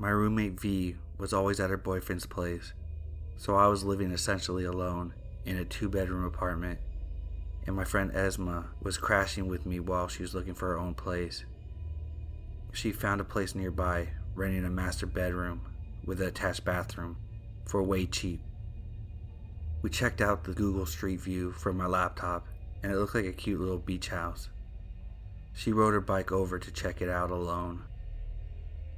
My roommate V was always at her boyfriend's place, so I was living essentially alone in a 2-bedroom apartment, and my friend Esma was crashing with me while she was looking for her own place. She found a place nearby, renting a master bedroom with an attached bathroom for way cheap. We checked out the Google Street View from my laptop, and it looked like a cute little beach house. She rode her bike over to check it out alone.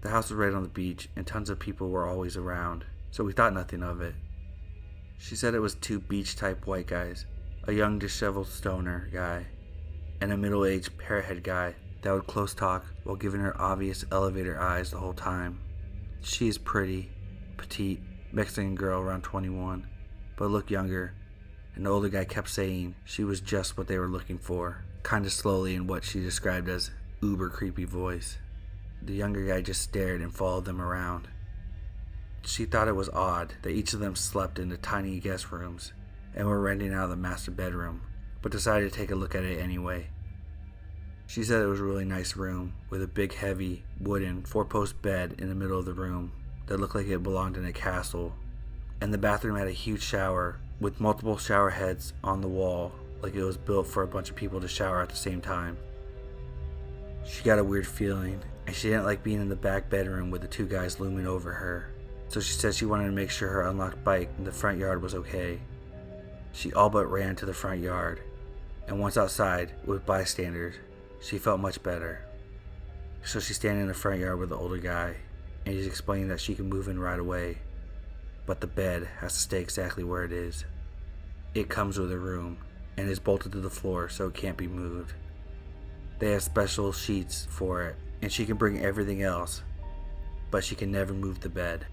The house was right on the beach, and tons of people were always around, so we thought nothing of it. She said it was 2 beach-type white guys, a young disheveled stoner guy, and a middle-aged parrothead guy that would close talk while giving her obvious elevator eyes the whole time. She is pretty, petite, Mexican girl around 21, but looked younger, and the older guy kept saying she was just what they were looking for, kinda slowly in what she described as uber creepy voice. The younger guy just stared and followed them around. She thought it was odd that each of them slept in the tiny guest rooms and were renting out the master bedroom, but decided to take a look at it anyway. She said it was a really nice room with a big heavy wooden 4-post bed in the middle of the room that looked like it belonged in a castle, and the bathroom had a huge shower with multiple shower heads on the wall like it was built for a bunch of people to shower at the same time. She got a weird feeling, and she didn't like being in the back bedroom with the 2 guys looming over her, so she said she wanted to make sure her unlocked bike in the front yard was okay. She all but ran to the front yard, and once outside with bystanders, she felt much better. So she's standing in the front yard with the older guy, and he's explaining that she can move in right away, but the bed has to stay exactly where it is. It comes with a room, and is bolted to the floor so it can't be moved. They have special sheets for it, and she can bring everything else, but she can never move the bed.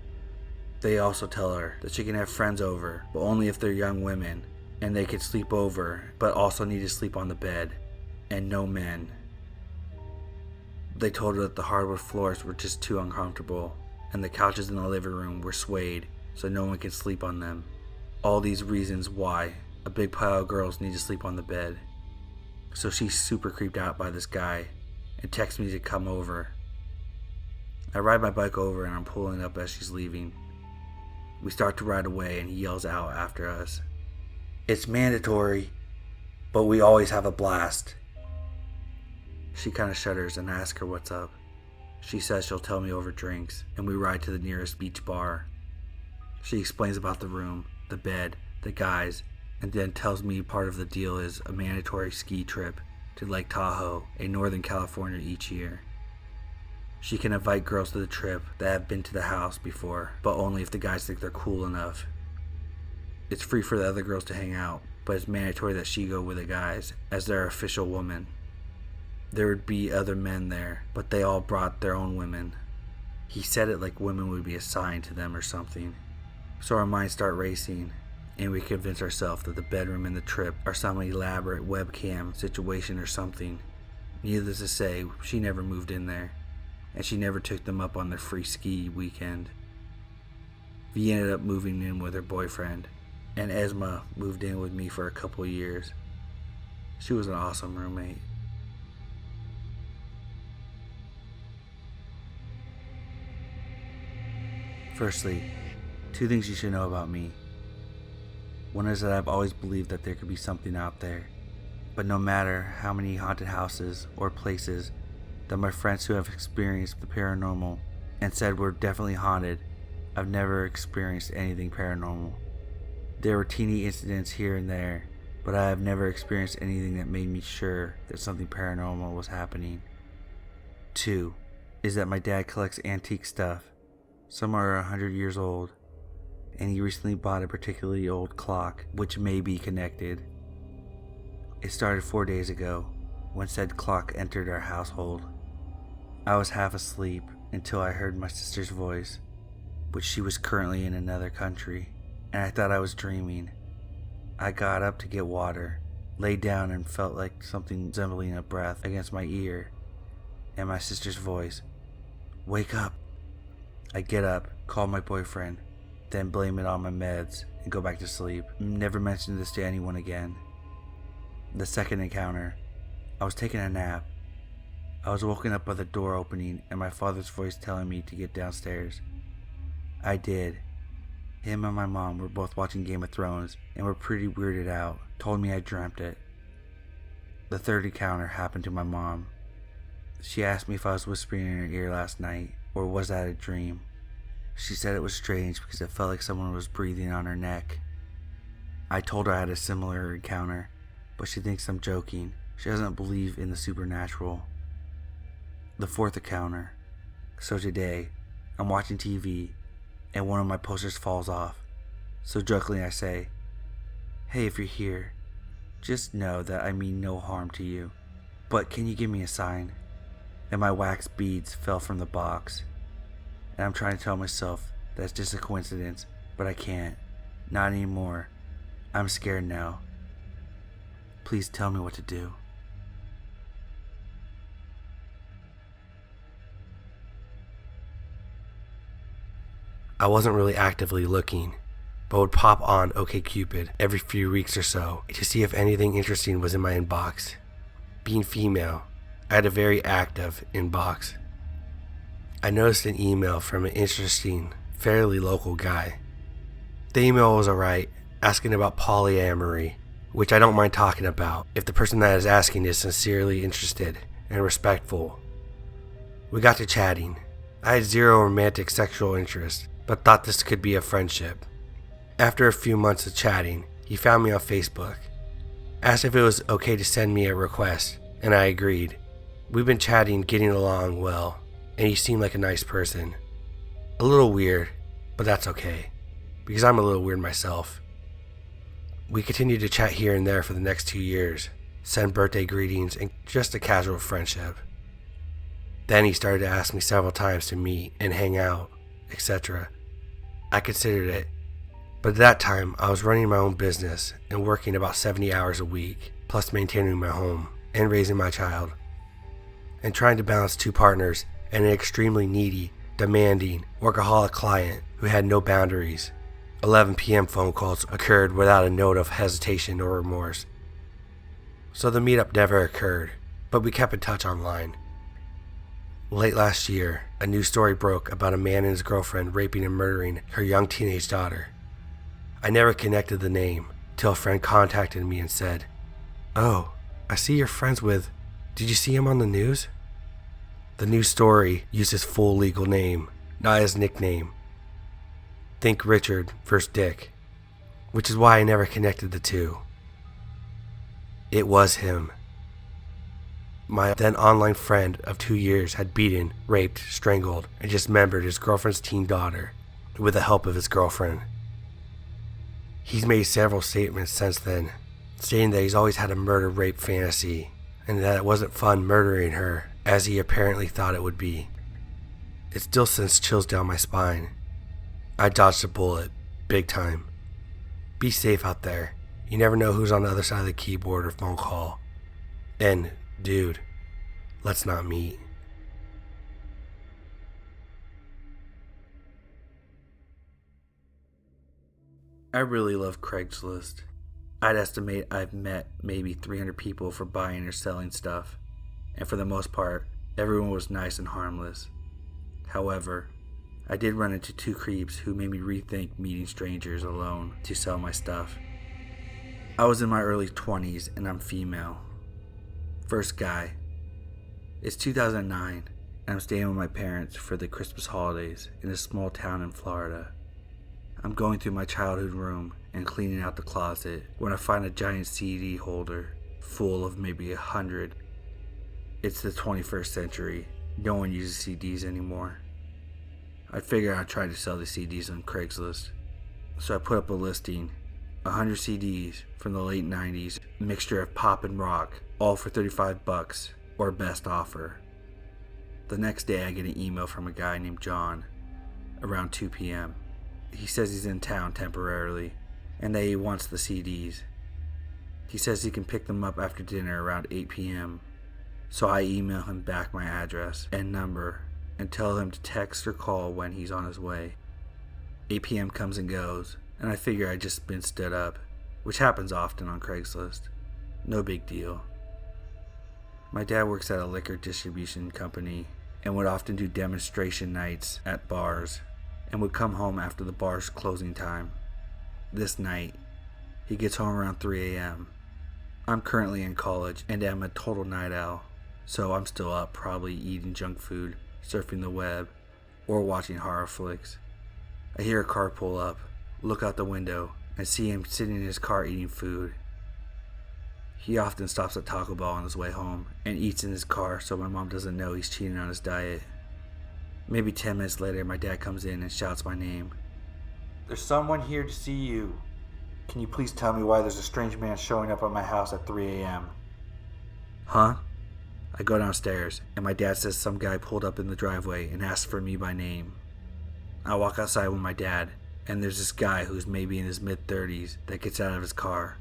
They also tell her that she can have friends over, but only if they're young women, and they can sleep over, but also need to sleep on the bed, and no men. They told her that the hardwood floors were just too uncomfortable, and the couches in the living room were suede, so no one can sleep on them. All these reasons why a big pile of girls need to sleep on the bed. So she's super creeped out by this guy and texts me to come over. I ride my bike over and I'm pulling up as she's leaving. We start to ride away and he yells out after us, "It's mandatory, but we always have a blast." She kind of shudders and I ask her what's up. She says she'll tell me over drinks, and we ride to the nearest beach bar. She explains about the room, the bed, the guys, and then tells me part of the deal is a mandatory ski trip to Lake Tahoe in Northern California each year. She can invite girls to the trip that have been to the house before, but only if the guys think they're cool enough. It's free for the other girls to hang out, but it's mandatory that she go with the guys as their official woman. There would be other men there, but they all brought their own women. He said it like women would be assigned to them or something. So our minds start racing, and we convince ourselves that the bedroom and the trip are some elaborate webcam situation or something. Needless to say, she never moved in there, and she never took them up on their free ski weekend. V ended up moving in with her boyfriend, and Esma moved in with me for a couple years. She was an awesome roommate. Firstly, 2 things you should know about me. One is that I've always believed that there could be something out there, but no matter how many haunted houses or places that my friends who have experienced the paranormal and said were definitely haunted, I've never experienced anything paranormal. There were teeny incidents here and there, but I have never experienced anything that made me sure that something paranormal was happening. 2 is that my dad collects antique stuff. Some are 100 years old, and he recently bought a particularly old clock, which may be connected. It started 4 days ago, when said clock entered our household. I was half asleep until I heard my sister's voice, but she was currently in another country, and I thought I was dreaming. I got up to get water, laid down and felt like something resembling a breath against my ear, and my sister's voice, "Wake up." I get up, call my boyfriend, then blame it on my meds and go back to sleep. Never mentioned this to anyone again. The second encounter, I was taking a nap. I was woken up by the door opening and my father's voice telling me to get downstairs. I did. Him and my mom were both watching Game of Thrones and were pretty weirded out, told me I dreamt it. The third encounter happened to my mom. She asked me if I was whispering in her ear last night, or was that a dream? She said it was strange because it felt like someone was breathing on her neck. I told her I had a similar encounter, but she thinks I'm joking. She doesn't believe in the supernatural. The fourth encounter. So today, I'm watching TV, and one of my posters falls off. So jokingly I say, "Hey, if you're here, just know that I mean no harm to you, but can you give me a sign?" And my wax beads fell from the box. And I'm trying to tell myself that's just a coincidence, but I can't. Not anymore. I'm scared now. Please tell me what to do. I wasn't really actively looking, but would pop on OkCupid every few weeks or so to see if anything interesting was in my inbox. Being female, I had a very active inbox. I noticed an email from an interesting, fairly local guy. The email was alright, asking about polyamory, which I don't mind talking about if the person that is asking is sincerely interested and respectful. We got to chatting. I had zero romantic sexual interest, but thought this could be a friendship. After a few months of chatting, he found me on Facebook, asked if it was okay to send me a request, and I agreed. We've been chatting, getting along well, and he seemed like a nice person. A little weird, but that's okay, because I'm a little weird myself. We continued to chat here and there for the next 2 years, send birthday greetings, and just a casual friendship. Then he started to ask me several times to meet and hang out, etc. I considered it, but at that time I was running my own business and working about 70 hours a week, plus maintaining my home and raising my child, and trying to balance 2 partners and an extremely needy, demanding, workaholic client who had no boundaries. 11 p.m. phone calls occurred without a note of hesitation or remorse. So the meetup never occurred, but we kept in touch online. Late last year, a news story broke about a man and his girlfriend raping and murdering her young teenage daughter. I never connected the name till a friend contacted me and said, "Oh, I see you're friends with, did you see him on the news?" The news story used his full legal name, not his nickname. Think Richard versus Dick, which is why I never connected the two. It was him. My then online friend of 2 years had beaten, raped, strangled, and dismembered his girlfriend's teen daughter with the help of his girlfriend. He's made several statements since then, stating that he's always had a murder-rape fantasy, and that it wasn't fun murdering her as he apparently thought it would be. It still sends chills down my spine. I dodged a bullet, big time. Be safe out there. You never know who's on the other side of the keyboard or phone call. And dude, let's not meet. I really love Craigslist. I'd estimate I've met maybe 300 people for buying or selling stuff, and for the most part, everyone was nice and harmless. However, I did run into 2 creeps who made me rethink meeting strangers alone to sell my stuff. I was in my early 20s and I'm female. First guy. It's 2009 and I'm staying with my parents for the Christmas holidays in a small town in Florida. I'm going through my childhood room and cleaning out the closet when I find a giant CD holder full of maybe 100. It's the 21st century. No one uses CDs anymore. I figured I'd try to sell the CDs on Craigslist. So I put up a listing, 100 CDs from the late 90s, mixture of pop and rock, all for $35 or best offer. The next day I get an email from a guy named John around 2 p.m. He says he's in town temporarily and that he wants the CDs. He says he can pick them up after dinner around 8 p.m. So I email him back my address and number and tell him to text or call when he's on his way. 8 p.m. comes and goes, and I figure I'd just been stood up, which happens often on Craigslist. No big deal. My dad works at a liquor distribution company and would often do demonstration nights at bars and would come home after the bar's closing time. This night, he gets home around 3 a.m. I'm currently in college and am a total night owl, so I'm still up probably eating junk food, surfing the web, or watching horror flicks. I hear a car pull up, look out the window, and see him sitting in his car eating food. He often stops at Taco Bell on his way home and eats in his car so my mom doesn't know he's cheating on his diet. Maybe 10 minutes later, my dad comes in and shouts my name. "There's someone here to see you. Can you please tell me why there's a strange man showing up at my house at 3 a.m.? Huh? I go downstairs, and my dad says some guy pulled up in the driveway and asked for me by name. I walk outside with my dad, and there's this guy who's maybe in his mid-30s that gets out of his car.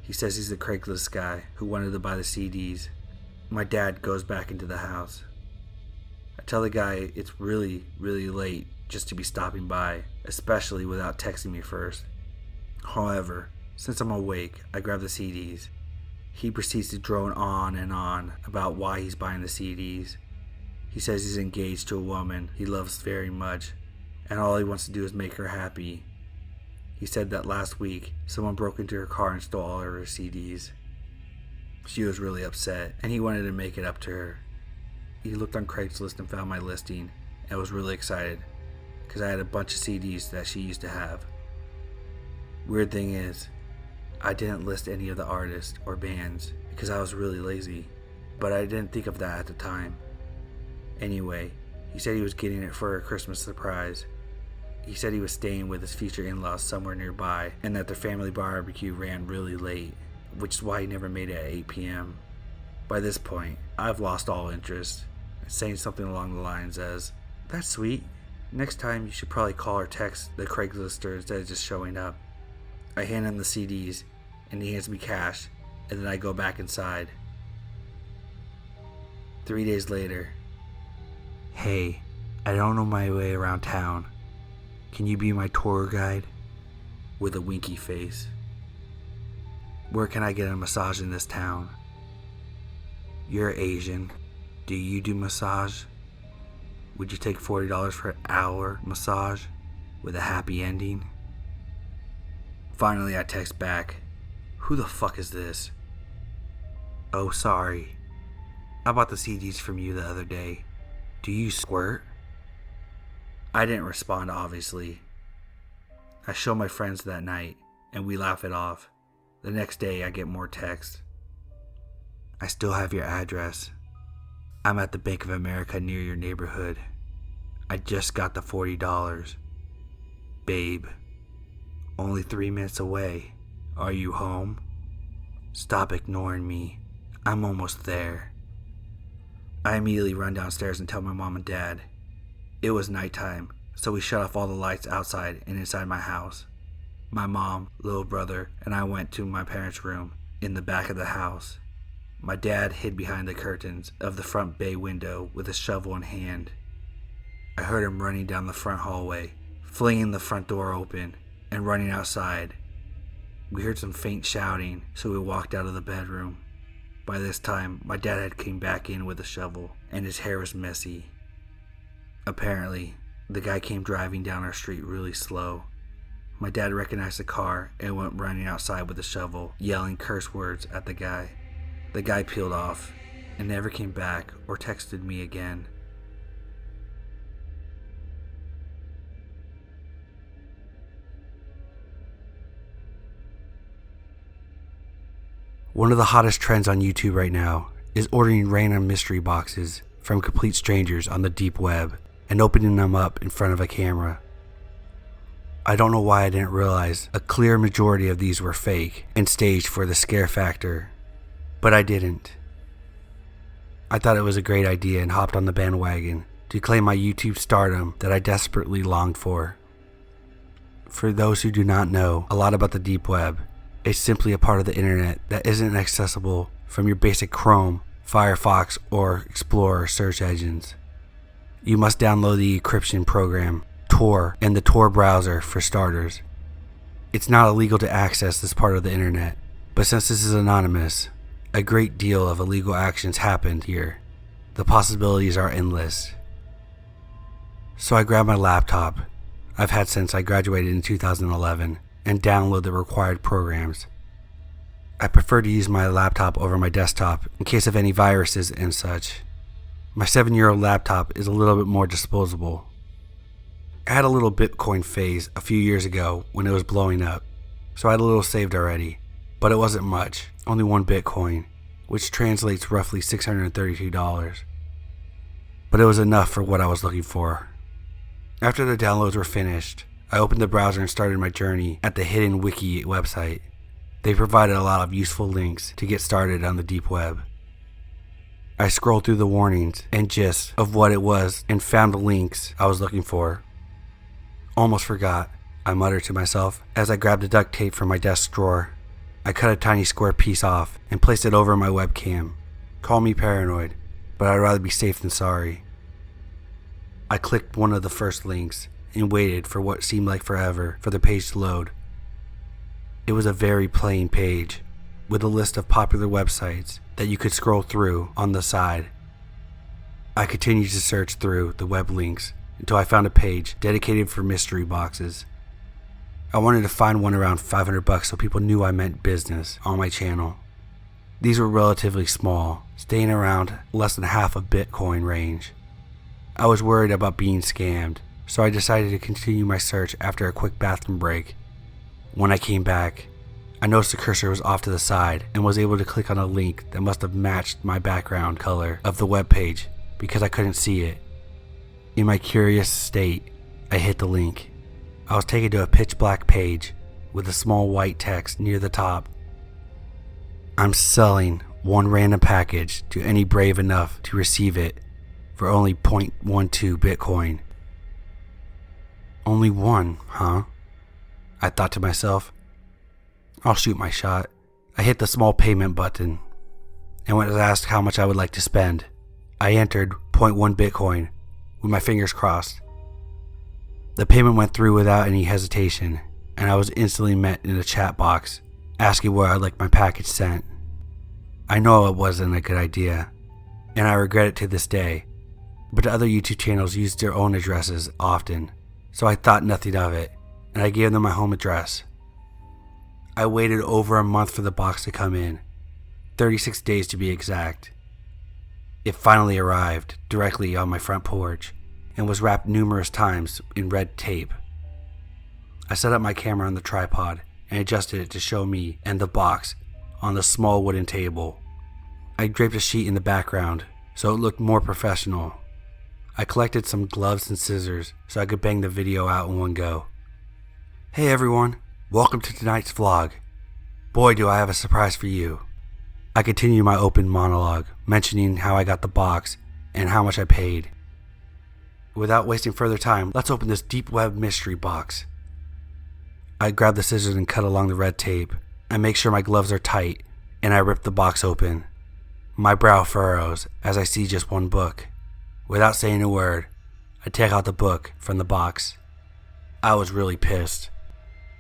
He says he's the Craigslist guy who wanted to buy the CDs. My dad goes back into the house. I tell the guy it's really, really late just to be stopping by, especially without texting me first. However, since I'm awake, I grab the CDs. He proceeds to drone on and on about why he's buying the CDs. He says he's engaged to a woman he loves very much, and all he wants to do is make her happy. He said that last week, someone broke into her car and stole all of her CDs. She was really upset, and he wanted to make it up to her. He looked on Craigslist and found my listing, and was really excited, because I had a bunch of CDs that she used to have. Weird thing is, I didn't list any of the artists or bands, because I was really lazy, but I didn't think of that at the time. Anyway, he said he was getting it for a Christmas surprise. He said he was staying with his future in-laws somewhere nearby, and that their family barbecue ran really late, which is why he never made it at 8 p.m. By this point, I've lost all interest, saying something along the lines as, "That's sweet. Next time you should probably call or text the Craigslist instead of just showing up." I hand him the CDs, and he hands me cash, and then I go back inside. 3 days later. "Hey, I don't know my way around town. Can you be my tour guide?" With a winky face. "Where can I get a massage in this town?" "You're Asian. Do you do massage? Would you take $40 for an hour massage with a happy ending?" Finally, I text back, "Who the fuck is this?" "Oh, sorry. I bought the CDs from you the other day. Do you squirt?" I didn't respond, obviously. I show my friends that night, and we laugh it off. The next day, I get more texts. "I still have your address. I'm at the Bank of America near your neighborhood. I just got the $40. Babe, only 3 minutes away. Are you home? Stop ignoring me. I'm almost there." I immediately run downstairs and tell my mom and dad. It was nighttime, so we shut off all the lights outside and inside my house. My mom, little brother, and I went to my parents' room in the back of the house. My dad hid behind the curtains of the front bay window with a shovel in hand. I heard him running down the front hallway, flinging the front door open, and running outside. We heard some faint shouting, so we walked out of the bedroom. By this time, my dad had came back in with a shovel, and his hair was messy. Apparently, the guy came driving down our street really slow. My dad recognized the car and went running outside with a shovel, yelling curse words at the guy. The guy peeled off and never came back or texted me again. One of the hottest trends on YouTube right now is ordering random mystery boxes from complete strangers on the deep web and opening them up in front of a camera. I don't know why I didn't realize a clear majority of these were fake and staged for the scare factor, but I didn't. I thought it was a great idea and hopped on the bandwagon to claim my YouTube stardom that I desperately longed for. For those who do not know a lot about the deep web, it's simply a part of the internet that isn't accessible from your basic Chrome, Firefox, or Explorer search engines. You must download the encryption program, Tor, and the Tor browser for starters. It's not illegal to access this part of the internet, but since this is anonymous, A great deal of illegal actions happened here. The possibilities are endless. So I grabbed my laptop, I've had since I graduated in 2011, and download the required programs. I prefer to use my laptop over my desktop in case of any viruses and such. My 7-year-old laptop is a little bit more disposable. I had a little Bitcoin phase a few years ago when it was blowing up, so I had a little saved already, but it wasn't much, only 1 Bitcoin, which translates roughly $632. But it was enough for what I was looking for. After the downloads were finished, I opened the browser and started my journey at the Hidden Wiki website. They provided a lot of useful links to get started on the deep web. I scrolled through the warnings and gist of what it was and found the links I was looking for. Almost forgot, I muttered to myself as I grabbed the duct tape from my desk drawer. I cut a tiny square piece off and placed it over my webcam. Call me paranoid, but I'd rather be safe than sorry. I clicked one of the first links and waited for what seemed like forever for the page to load. It was a very plain page with a list of popular websites that you could scroll through on the side. I continued to search through the web links until I found a page dedicated for mystery boxes. I wanted to find one around $500 so people knew I meant business on my channel. These were relatively small, staying around less than half a Bitcoin range. I was worried about being scammed, so I decided to continue my search after a quick bathroom break. When I came back, I noticed the cursor was off to the side and was able to click on a link that must have matched my background color of the web page because I couldn't see it. In my curious state, I hit the link. I was taken to a pitch black page with a small white text near the top. I'm selling one random package to any brave enough to receive it for only 0.12 Bitcoin. Only one, huh? I thought to myself. I'll shoot my shot. I hit the small payment button, and when I was asked how much I would like to spend, I entered 0.1 Bitcoin with my fingers crossed. The payment went through without any hesitation, and I was instantly met in a chat box asking where I'd like my package sent. I know it wasn't a good idea, and I regret it to this day, but other YouTube channels use their own addresses often, so I thought nothing of it, and I gave them my home address. I waited over a month for the box to come in, 36 days to be exact. It finally arrived directly on my front porch and was wrapped numerous times in red tape. I set up my camera on the tripod and adjusted it to show me and the box on the small wooden table. I draped a sheet in the background so it looked more professional. I collected some gloves and scissors so I could bang the video out in one go. Hey everyone, welcome to tonight's vlog. Boy, do I have a surprise for you. I continued my open monologue, mentioning how I got the box and how much I paid. Without wasting further time, let's open this deep web mystery box. I grab the scissors and cut along the red tape. I make sure my gloves are tight, and I rip the box open. My brow furrows as I see just one book. Without saying a word, I take out the book from the box. I was really pissed.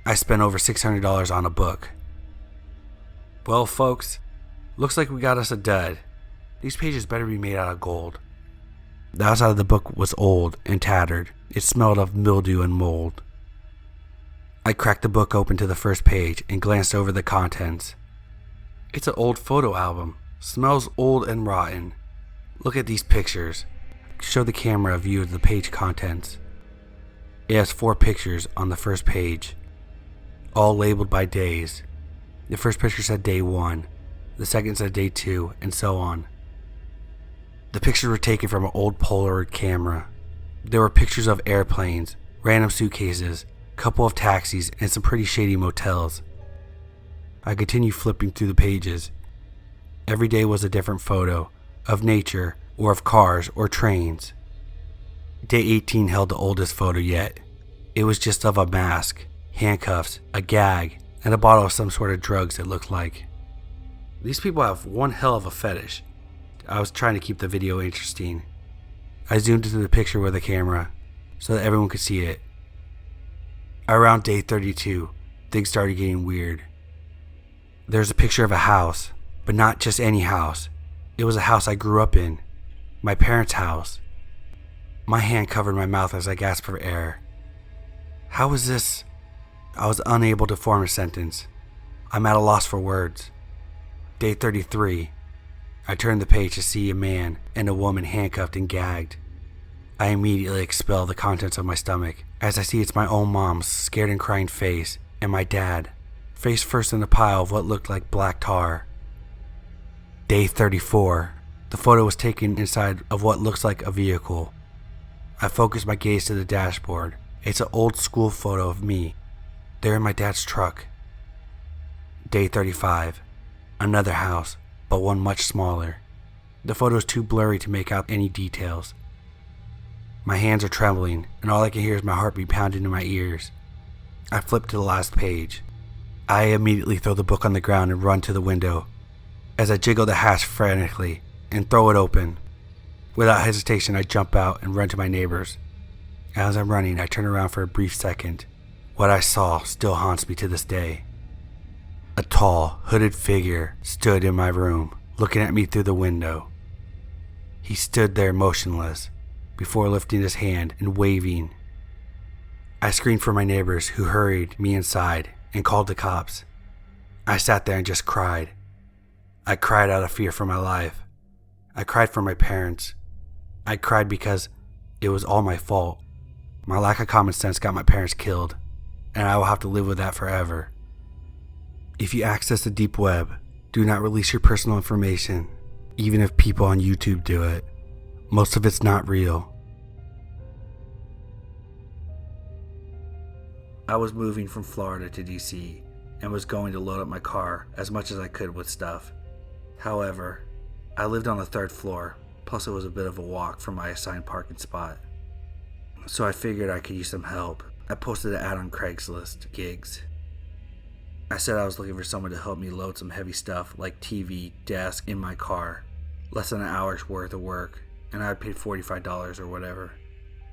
I spent over $600 on a book. Well, folks, looks like we got us a dud. These pages better be made out of gold. The outside of the book was old and tattered. It smelled of mildew and mold. I cracked the book open to the first page and glanced over the contents. It's an old photo album. Smells old and rotten. Look at these pictures. Show the camera a view of the page contents. It has 4 pictures on the first page, all labeled by days. The first picture said day 1, the second said day 2, and so on. The pictures were taken from an old Polaroid camera. There were pictures of airplanes, random suitcases, a couple of taxis, and some pretty shady motels. I continued flipping through the pages. Every day was a different photo, of nature, or of cars or trains. Day 18 held the oldest photo yet. It was just of a mask, handcuffs, a gag, and a bottle of some sort of drugs it looked like. These people have one hell of a fetish. I was trying to keep the video interesting. I zoomed into the picture with the camera so that everyone could see it. Around day 32, things started getting weird. There's a picture of a house, But not just any house. It was a house I grew up in. My parents' house. My hand covered my mouth as I gasped for air. How was this? I was unable to form a sentence. I'm at a loss for words. Day 33. I turned the page to see a man and a woman handcuffed and gagged. I immediately expel the contents of my stomach as I see it's my own mom's scared and crying face and my dad, face first in a pile of what looked like black tar. Day 34. The photo was taken inside of what looks like a vehicle. I focus my gaze to the dashboard. It's an old school photo of me, there in my dad's truck. Day 35. Another house, but one much smaller. The photo is too blurry to make out any details. My hands are trembling, and all I can hear is my heartbeat pounding in my ears. I flip to the last page. I immediately throw the book on the ground and run to the window, as I jiggle the hasp frantically and throw it open. Without hesitation, I jump out and run to my neighbors. As I'm running, I turn around for a brief second. What I saw still haunts me to this day. A tall, hooded figure stood in my room, looking at me through the window. He stood there motionless, before lifting his hand and waving. I screamed for my neighbors, who hurried me inside and called the cops. I sat there and just cried. I cried out of fear for my life. I cried for my parents. I cried because it was all my fault. My lack of common sense got my parents killed, and I will have to live with that forever. If you access the deep web, do not release your personal information, even if people on YouTube do it. Most of it's not real. I was moving from Florida to DC and was going to load up my car as much as I could with stuff. However, I lived on the 3rd floor, plus it was a bit of a walk from my assigned parking spot. So I figured I could use some help. I posted an ad on Craigslist gigs. I said I was looking for someone to help me load some heavy stuff like TV, desk in my car. Less than an hour's worth of work, and I paid $45 or whatever.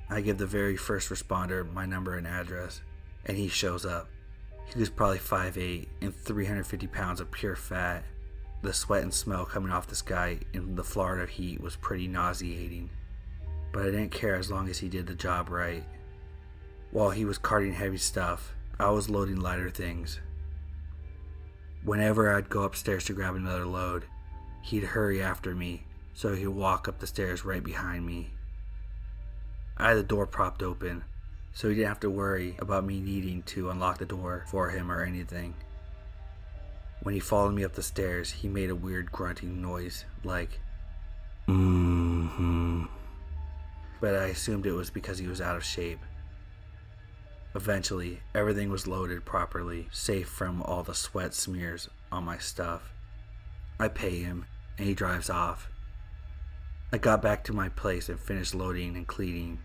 I give the very first responder my number and address, and he shows up. He was probably 5'8" and 350 pounds of pure fat. The sweat and smell coming off this guy in the Florida heat was pretty nauseating, but I didn't care as long as he did the job right. While he was carting heavy stuff, I was loading lighter things. Whenever I'd go upstairs to grab another load, he'd hurry after me so he'd walk up the stairs right behind me. I had the door propped open, so he didn't have to worry about me needing to unlock the door for him or anything. When he followed me up the stairs, he made a weird grunting noise like, mm-hmm. But I assumed it was because he was out of shape. Eventually, everything was loaded properly, safe from all the sweat smears on my stuff. I pay him, and he drives off. I got back to my place and finished loading and cleaning.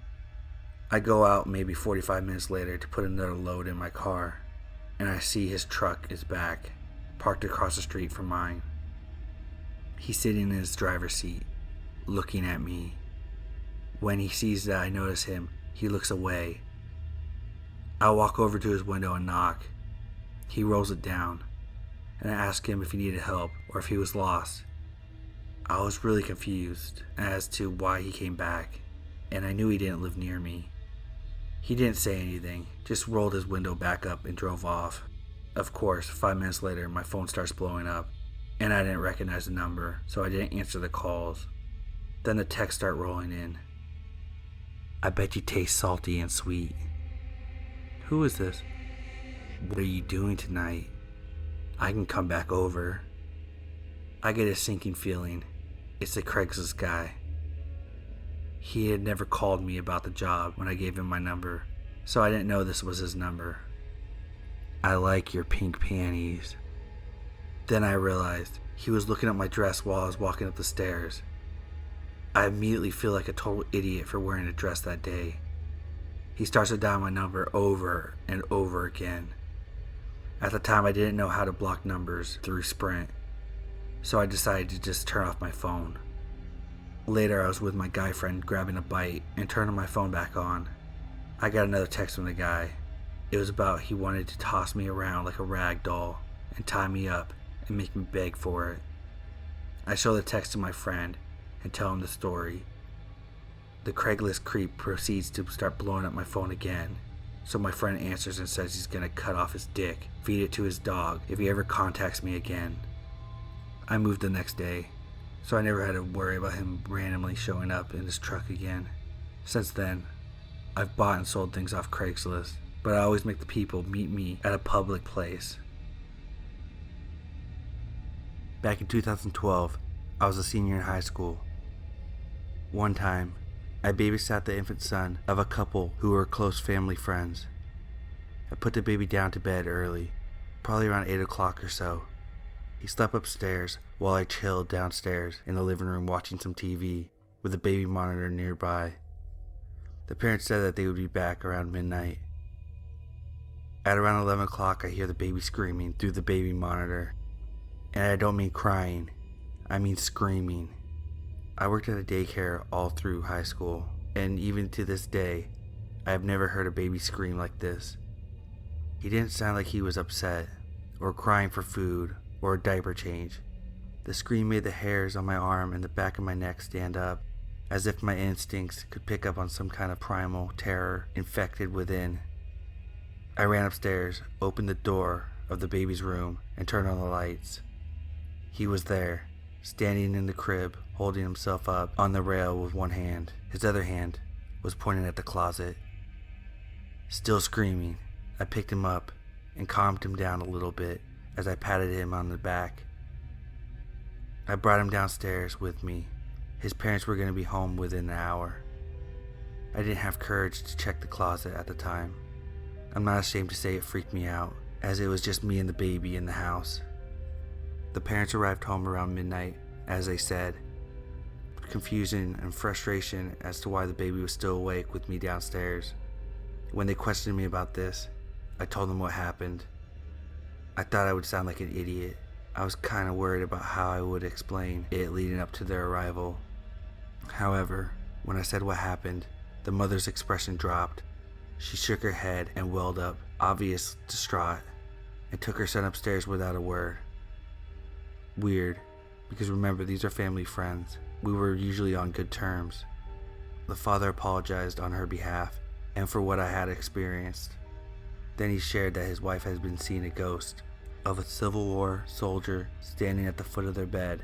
I go out maybe 45 minutes later to put another load in my car, and I see his truck is back, parked across the street from mine. He's sitting in his driver's seat, looking at me. When he sees that I notice him, he looks away. I walk over to his window and knock. He rolls it down, and I ask him if he needed help or if he was lost. I was really confused as to why he came back, and I knew he didn't live near me. He didn't say anything, just rolled his window back up and drove off. Of course, 5 minutes later, my phone starts blowing up, and I didn't recognize the number, so I didn't answer the calls. Then the texts start rolling in. I bet you taste salty and sweet. Who is this? What are you doing tonight? I can come back over. I get a sinking feeling. It's the Craigslist guy. He had never called me about the job when I gave him my number, so I didn't know this was his number. I like your pink panties. Then I realized he was looking at my dress while I was walking up the stairs. I immediately feel like a total idiot for wearing a dress that day. He starts to dial my number over and over again. At the time, I didn't know how to block numbers through Sprint, so I decided to just turn off my phone. Later, I was with my guy friend grabbing a bite and turning my phone back on. I got another text from the guy. It was about he wanted to toss me around like a rag doll and tie me up and make me beg for it. I show the text to my friend and tell him the story. The Craigslist creep proceeds to start blowing up my phone again. So my friend answers and says he's gonna cut off his dick, feed it to his dog if he ever contacts me again. I moved the next day, so I never had to worry about him randomly showing up in his truck again. Since then, I've bought and sold things off Craigslist, but I always make the people meet me at a public place. Back in 2012, I was a senior in high school. One time, I babysat the infant son of a couple who were close family friends. I put the baby down to bed early, probably around 8 o'clock or so. He slept upstairs while I chilled downstairs in the living room watching some TV with a baby monitor nearby. The parents said that they would be back around midnight. At around 11 o'clock, I hear the baby screaming through the baby monitor. And I don't mean crying, I mean screaming. I worked at a daycare all through high school, and even to this day, I have never heard a baby scream like this. He didn't sound like he was upset, or crying for food, or a diaper change. The scream made the hairs on my arm and the back of my neck stand up, as if my instincts could pick up on some kind of primal terror infected within. I ran upstairs, opened the door of the baby's room, and turned on the lights. He was there, standing in the crib, holding himself up on the rail with one hand. His other hand was pointing at the closet. Still screaming, I picked him up and calmed him down a little bit as I patted him on the back. I brought him downstairs with me. His parents were going to be home within an hour. I didn't have courage to check the closet at the time. I'm not ashamed to say it freaked me out, as it was just me and the baby in the house. The parents arrived home around midnight, as they said. Confusion and frustration as to why the baby was still awake with me downstairs. When they questioned me about this, I told them what happened. I thought I would sound like an idiot. I was kind of worried about how I would explain it leading up to their arrival. However, when I said what happened, the mother's expression dropped. She shook her head and welled up, obvious distraught, and took her son upstairs without a word. Weird, because remember, these are family friends. We were usually on good terms. The father apologized on her behalf and for what I had experienced. Then he shared that his wife has been seeing a ghost of a Civil War soldier standing at the foot of their bed.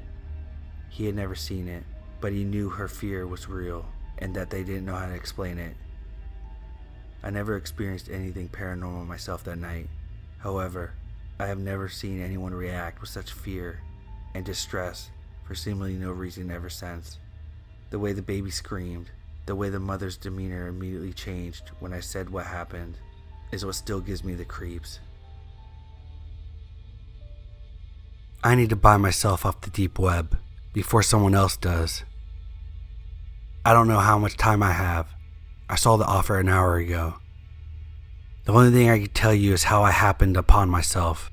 He had never seen it, but he knew her fear was real and that they didn't know how to explain it. I never experienced anything paranormal myself that night. However, I have never seen anyone react with such fear and distress for seemingly no reason ever since. The way the baby screamed, the way the mother's demeanor immediately changed when I said what happened, is what still gives me the creeps. I need to buy myself off the deep web before someone else does. I don't know how much time I have. I saw the offer an hour ago. The only thing I can tell you is how I happened upon myself.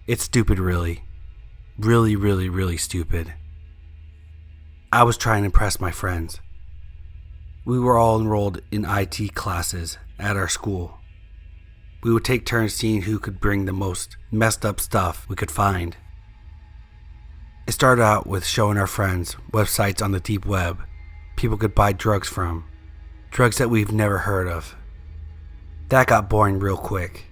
It's stupid, really. Really, really, really stupid. I was trying to impress my friends. We were all enrolled in IT classes at our school. We would take turns seeing who could bring the most messed up stuff we could find. It started out with showing our friends websites on the deep web people could buy drugs from. Drugs that we've never heard of. That got boring real quick.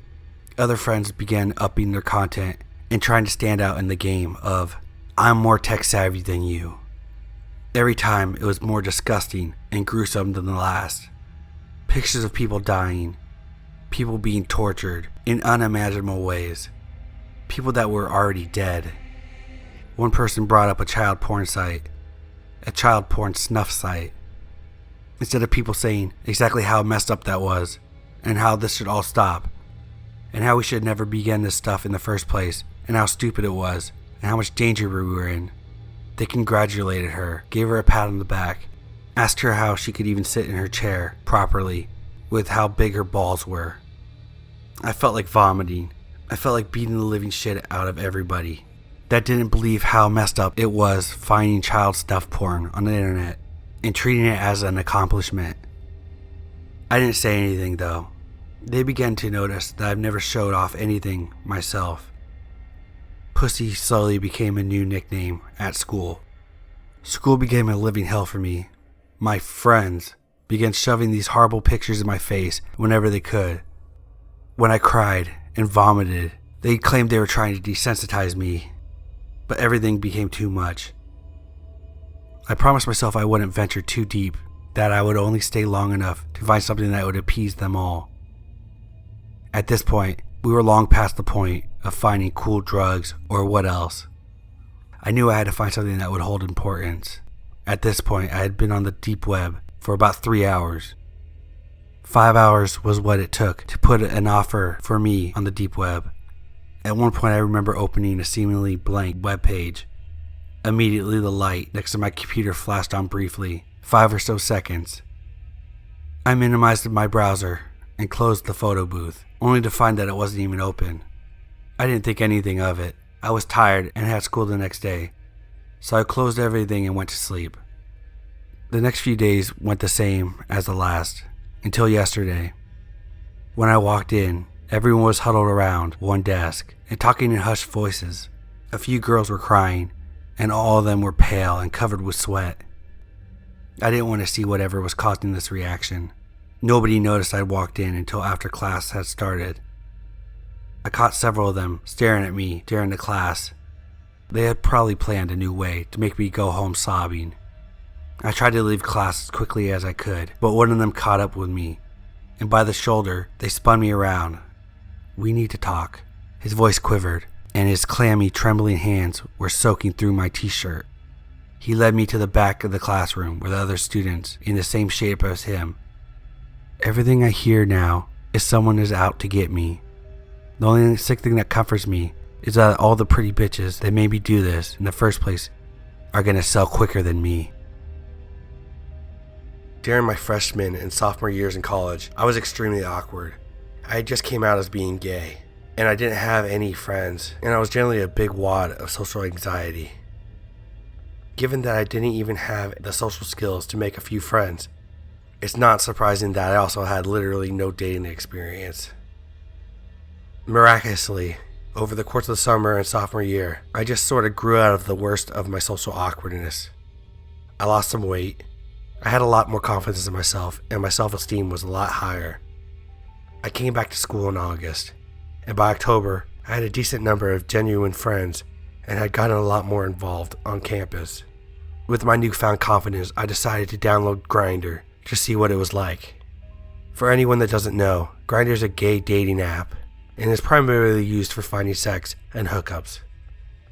Other friends began upping their content and trying to stand out in the game of, I'm more tech savvy than you. Every time it was more disgusting and gruesome than the last. Pictures of people dying, people being tortured in unimaginable ways, people that were already dead. One person brought up a child porn site, a child porn snuff site. Instead of people saying exactly how messed up that was, and how this should all stop, and how we should never begin this stuff in the first place, and how stupid it was, and how much danger we were in. They congratulated her, gave her a pat on the back, asked her how she could even sit in her chair properly, with how big her balls were. I felt like vomiting. I felt like beating the living shit out of everybody that didn't believe how messed up it was finding child snuff porn on the internet and treating it as an accomplishment. I didn't say anything though. They began to notice that I've never showed off anything myself. Pussy slowly became a new nickname at school. School became a living hell for me. My friends began shoving these horrible pictures in my face whenever they could. When I cried and vomited, they claimed they were trying to desensitize me, but everything became too much. I promised myself I wouldn't venture too deep, that I would only stay long enough to find something that would appease them all. At this point, we were long past the point of finding cool drugs or what else. I knew I had to find something that would hold importance. At this point, I had been on the deep web for about 3 hours. 5 hours was what it took to put an offer for me on the deep web. At one point, I remember opening a seemingly blank web page. Immediately, the light next to my computer flashed on briefly, 5 or so seconds. I minimized my browser and closed the photo booth, only to find that it wasn't even open. I didn't think anything of it. I was tired and had school the next day, so I closed everything and went to sleep. The next few days went the same as the last, until yesterday. When I walked in, everyone was huddled around one desk and talking in hushed voices. A few girls were crying, and all of them were pale and covered with sweat. I didn't want to see whatever was causing this reaction. Nobody noticed I'd walked in until after class had started. I caught several of them staring at me during the class. They had probably planned a new way to make me go home sobbing. I tried to leave class as quickly as I could, but one of them caught up with me, and by the shoulder, they spun me around. "We need to talk." His voice quivered, and his clammy, trembling hands were soaking through my t-shirt. He led me to the back of the classroom with other students in the same shape as him. "Everything I hear now is someone is out to get me. The only sick thing that comforts me is that all the pretty bitches that made me do this in the first place are gonna sell quicker than me." During my freshman and sophomore years in college, I was extremely awkward. I had just came out as being gay, and I didn't have any friends, and I was generally a big wad of social anxiety. Given that I didn't even have the social skills to make a few friends, it's not surprising that I also had literally no dating experience. Miraculously, over the course of the summer and sophomore year, I just sort of grew out of the worst of my social awkwardness. I lost some weight. I had a lot more confidence in myself, and my self-esteem was a lot higher. I came back to school in August, and by October, I had a decent number of genuine friends and had gotten a lot more involved on campus. With my newfound confidence, I decided to download Grindr to see what it was like. For anyone that doesn't know, Grindr is a gay dating app and is primarily used for finding sex and hookups.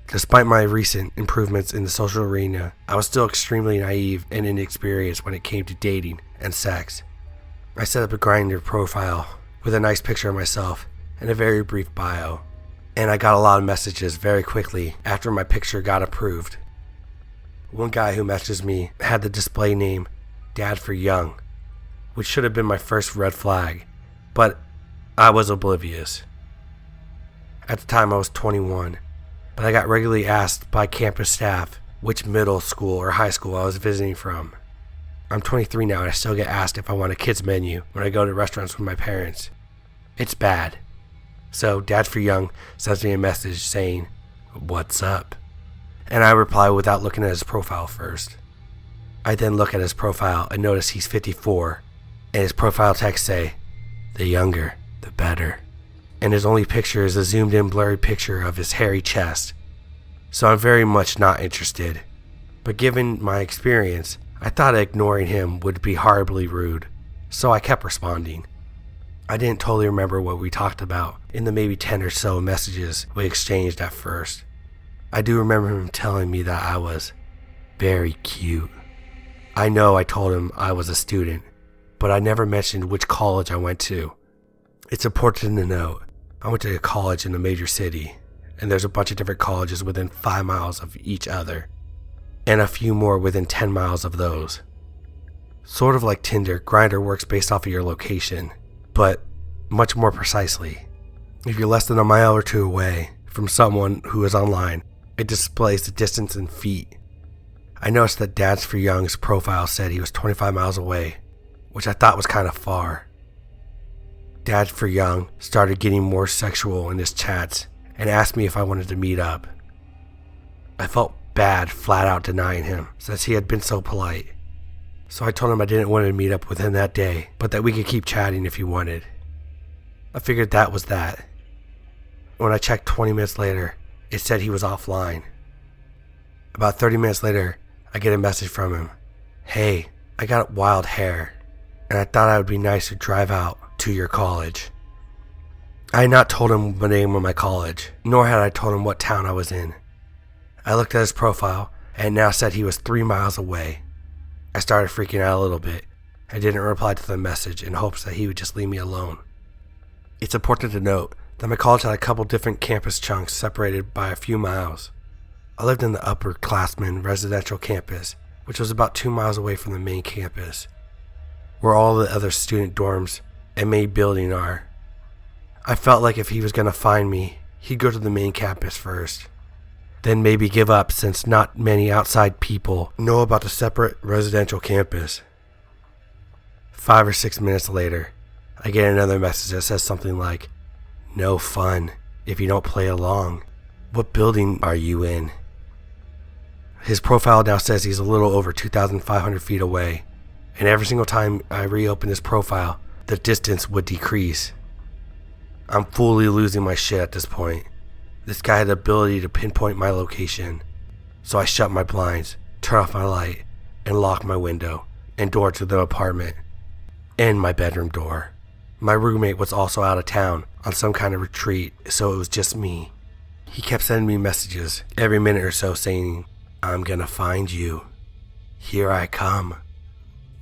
Despite my recent improvements in the social arena, I was still extremely naive and inexperienced when it came to dating and sex. I set up a Grindr profile with a nice picture of myself and a very brief bio, and I got a lot of messages very quickly after my picture got approved. One guy who messaged me had the display name Dad for Young, which should have been my first red flag, but I was oblivious. At the time I was 21, but I got regularly asked by campus staff which middle school or high school I was visiting from. I'm 23 now and I still get asked if I want a kid's menu when I go to restaurants with my parents. It's bad. So Dad for Young sends me a message saying, "What's up?" And I reply without looking at his profile first. I then look at his profile and notice he's 54, and his profile text say, "The younger, the better." And his only picture is a zoomed in blurry picture of his hairy chest. So I'm very much not interested. But given my experience, I thought ignoring him would be horribly rude, so I kept responding. I didn't totally remember what we talked about in the maybe 10 or so messages we exchanged at first. I do remember him telling me that I was very cute. I know I told him I was a student, but I never mentioned which college I went to. It's important to note, I went to a college in a major city, and there's a bunch of different colleges within 5 miles of each other, and a few more within 10 miles of those. Sort of like Tinder, Grindr works based off of your location, but much more precisely. If you're less than a mile or two away from someone who is online, it displays the distance in feet. I noticed that Dads for Young's profile said he was 25 miles away, which I thought was kind of far. Dads for Young started getting more sexual in his chats and asked me if I wanted to meet up. I felt bad flat out denying him since he had been so polite. So I told him I didn't want to meet up with him that day, but that we could keep chatting if he wanted. I figured that was that. When I checked 20 minutes later, it said he was offline. About 30 minutes later, I get a message from him. Hey, I got wild hair, and I thought it would be nice to drive out to your college. I had not told him the name of my college, nor had I told him what town I was in. I looked at his profile, and it now said he was 3 miles away. I started freaking out a little bit. I didn't reply to the message in hopes that he would just leave me alone. It's important to note that my college had a couple different campus chunks separated by a few miles. I lived in the upperclassmen residential campus, which was about 2 miles away from the main campus, where all the other student dorms and main building are. I felt like if he was going to find me, he'd go to the main campus first, then maybe give up since not many outside people know about the separate residential campus. 5 or 6 minutes later, I get another message that says something like, "No fun if you don't play along. What building are you in?" His profile now says he's a little over 2,500 feet away, and every single time I reopen his profile, the distance would decrease. I'm fully losing my shit at this point. This guy had the ability to pinpoint my location, so I shut my blinds, turn off my light, and lock my window and door to the apartment, and my bedroom door. My roommate was also out of town on some kind of retreat, so it was just me. He kept sending me messages every minute or so saying, "I'm gonna find you. Here I come,"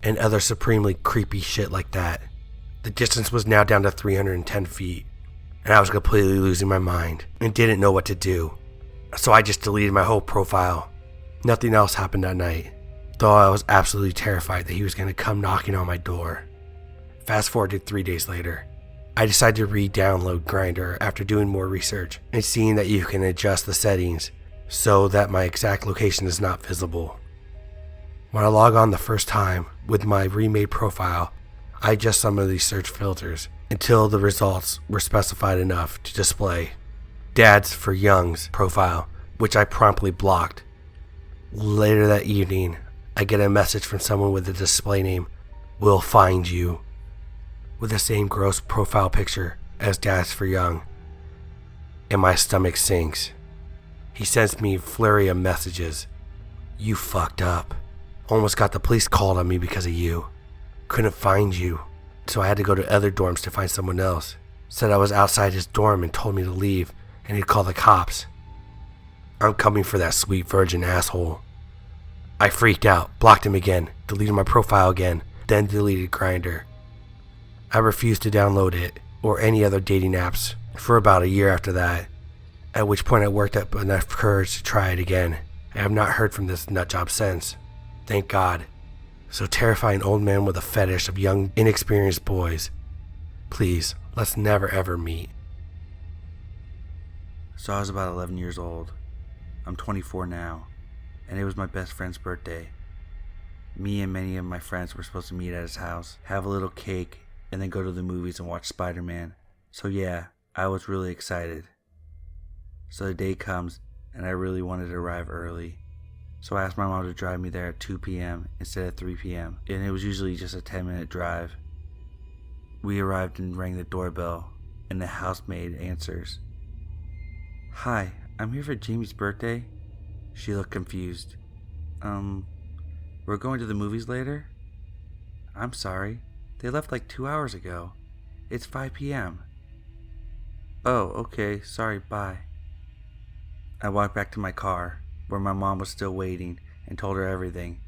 and other supremely creepy shit like that. The distance was now down to 310 feet, and I was completely losing my mind and didn't know what to do. So I just deleted my whole profile. Nothing else happened that night, though I was absolutely terrified that he was gonna come knocking on my door. Fast forward to 3 days later. I decided to re-download Grindr after doing more research and seeing that you can adjust the settings so that my exact location is not visible. When I log on the first time with my remade profile, I adjust some of these search filters until the results were specified enough to display Dads for Young's profile, which I promptly blocked. Later that evening, I get a message from someone with the display name, "We'll find you," with the same gross profile picture as Dads for Young, and my stomach sinks. He sends me a flurry of messages. "You fucked up. Almost got the police called on me because of you. Couldn't find you, so I had to go to other dorms to find someone else. Said I was outside his dorm and told me to leave, and he'd call the cops. I'm coming for that sweet virgin asshole." I freaked out, blocked him again, deleted my profile again, then deleted Grindr. I refused to download it or any other dating apps for about a year after that, at which point I worked up enough courage to try it again. I have not heard from this nutjob since. Thank God. So terrifying old man with a fetish of young, inexperienced boys. Please, let's never ever meet. So I was about 11 years old. I'm 24 now, and it was my best friend's birthday. Me and many of my friends were supposed to meet at his house, have a little cake, and then go to the movies and watch Spider-Man. So yeah, I was really excited. So the day comes, and I really wanted to arrive early. So I asked my mom to drive me there at 2 p.m. instead of 3 p.m. And it was usually just a 10-minute drive. We arrived and rang the doorbell, and the housemaid answers. "Hi, I'm here for Jamie's birthday." She looked confused. We're going to the movies later?" "I'm sorry. They left like 2 hours ago. It's 5 p.m. "Oh, okay. Sorry, bye." I walked back to my car, where my mom was still waiting, and told her everything.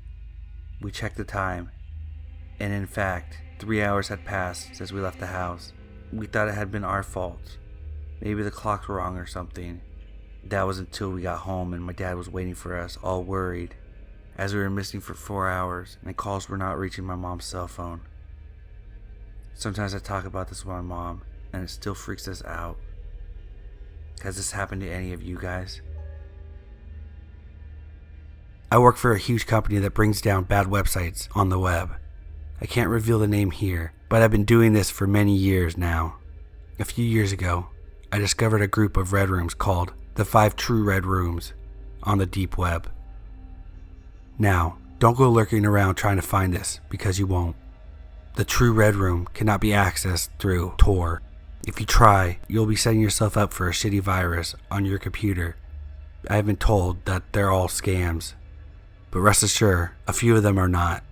We checked the time, and in fact, 3 hours had passed since we left the house. We thought it had been our fault. Maybe the clock's wrong or something. That was until we got home and my dad was waiting for us, all worried, as we were missing for 4 hours and calls were not reaching my mom's cell phone. Sometimes I talk about this with my mom, and it still freaks us out. Has this happened to any of you guys? I work for a huge company that brings down bad websites on the web. I can't reveal the name here, but I've been doing this for many years now. A few years ago, I discovered a group of red rooms called the 5 True Red Rooms. on the deep web. Now, don't go lurking around trying to find this, because you won't. The true Red Room cannot be accessed through Tor. If you try, you'll be setting yourself up for a shitty virus on your computer. I have been told that they're all scams, but rest assured, a few of them are not.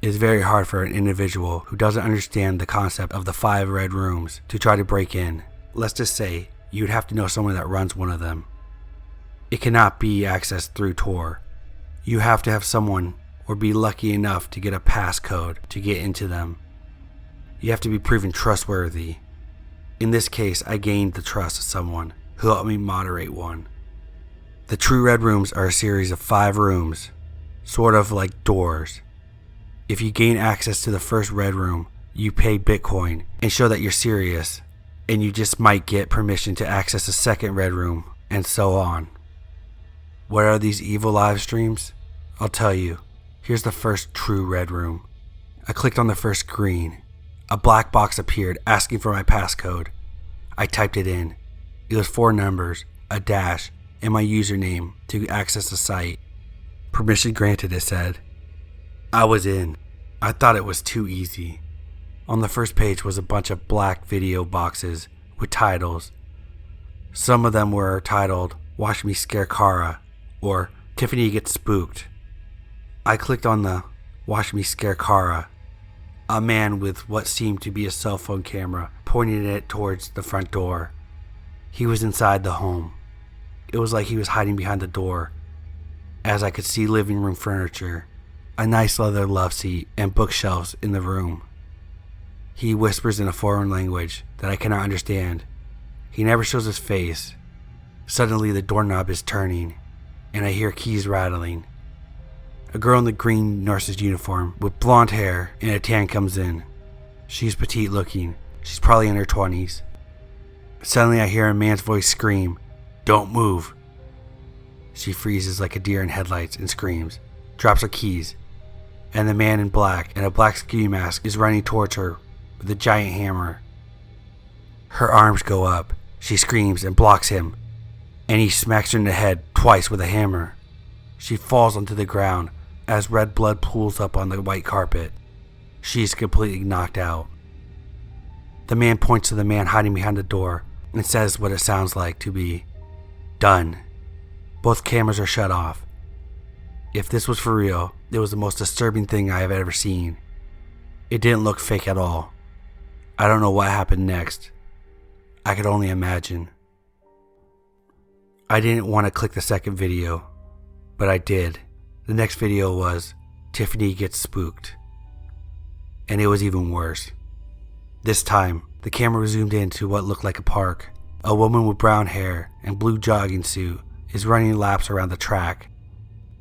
It is very hard for an individual who doesn't understand the concept of the 5 red rooms to try to break in. Let's just say you'd have to know someone that runs one of them. It cannot be accessed through Tor. You have to have someone or be lucky enough to get a passcode to get into them. You have to be proven trustworthy. In this case, I gained the trust of someone who helped me moderate one. The true red rooms are a series of 5 rooms, sort of like doors. If you gain access to the first red room, you pay Bitcoin and show that you're serious, and you just might get permission to access the second red room, and so on. What are these evil live streams? I'll tell you. Here's the first true red room. I clicked on the first screen. A black box appeared asking for my passcode. I typed it in. It was 4 numbers, a dash, and my username to access the site. Permission granted, it said. I was in. I thought it was too easy. On the first page was a bunch of black video boxes with titles. Some of them were titled Watch Me Scare Kara or Tiffany Gets Spooked. I clicked on the Watch Me Scare Kara. A man with what seemed to be a cell phone camera pointed it towards the front door. He was inside the home. It was like he was hiding behind the door, as I could see living room furniture, a nice leather love seat, and bookshelves in the room. He whispers in a foreign language that I cannot understand. He never shows his face. Suddenly the doorknob is turning, and I hear keys rattling. A girl in the green nurse's uniform with blonde hair and a tan comes in. She's petite looking. She's probably in her 20s. Suddenly I hear a man's voice scream, "Don't move." She freezes like a deer in headlights and screams, drops her keys, and the man in black and a black ski mask is running towards her with a giant hammer. Her arms go up. She screams and blocks him, and he smacks her in the head twice with a hammer. She falls onto the ground as red blood pools up on the white carpet. She is completely knocked out. The man points to the man hiding behind the door and says what it sounds like to be done. Both cameras are shut off. If this was for real, it was the most disturbing thing I have ever seen. It didn't look fake at all. I don't know what happened next. I could only imagine. I didn't want to click the second video, but I did. The next video was Tiffany Gets Spooked. And it was even worse. This time, the camera zoomed into what looked like a park. A woman with brown hair and blue jogging suit is running laps around the track.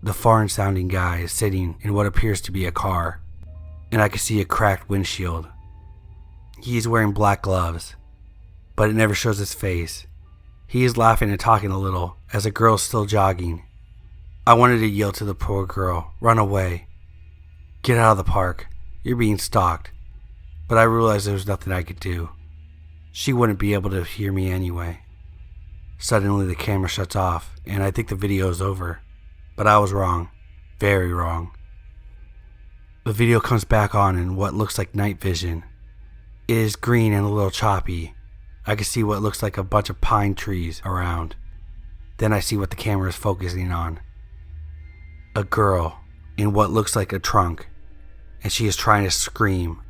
The foreign-sounding guy is sitting in what appears to be a car, and I could see a cracked windshield. He is wearing black gloves, but it never shows his face. He is laughing and talking a little as a girl is still jogging. I wanted to yell to the poor girl, "Run away. Get out of the park. You're being stalked." But I realized there was nothing I could do. She wouldn't be able to hear me anyway. Suddenly the camera shuts off, and I think the video is over. But I was wrong. Very wrong. The video comes back on in what looks like night vision. It is green and a little choppy. I can see what looks like a bunch of pine trees around. Then I see what the camera is focusing on. A girl in what looks like a trunk, and she is trying to scream.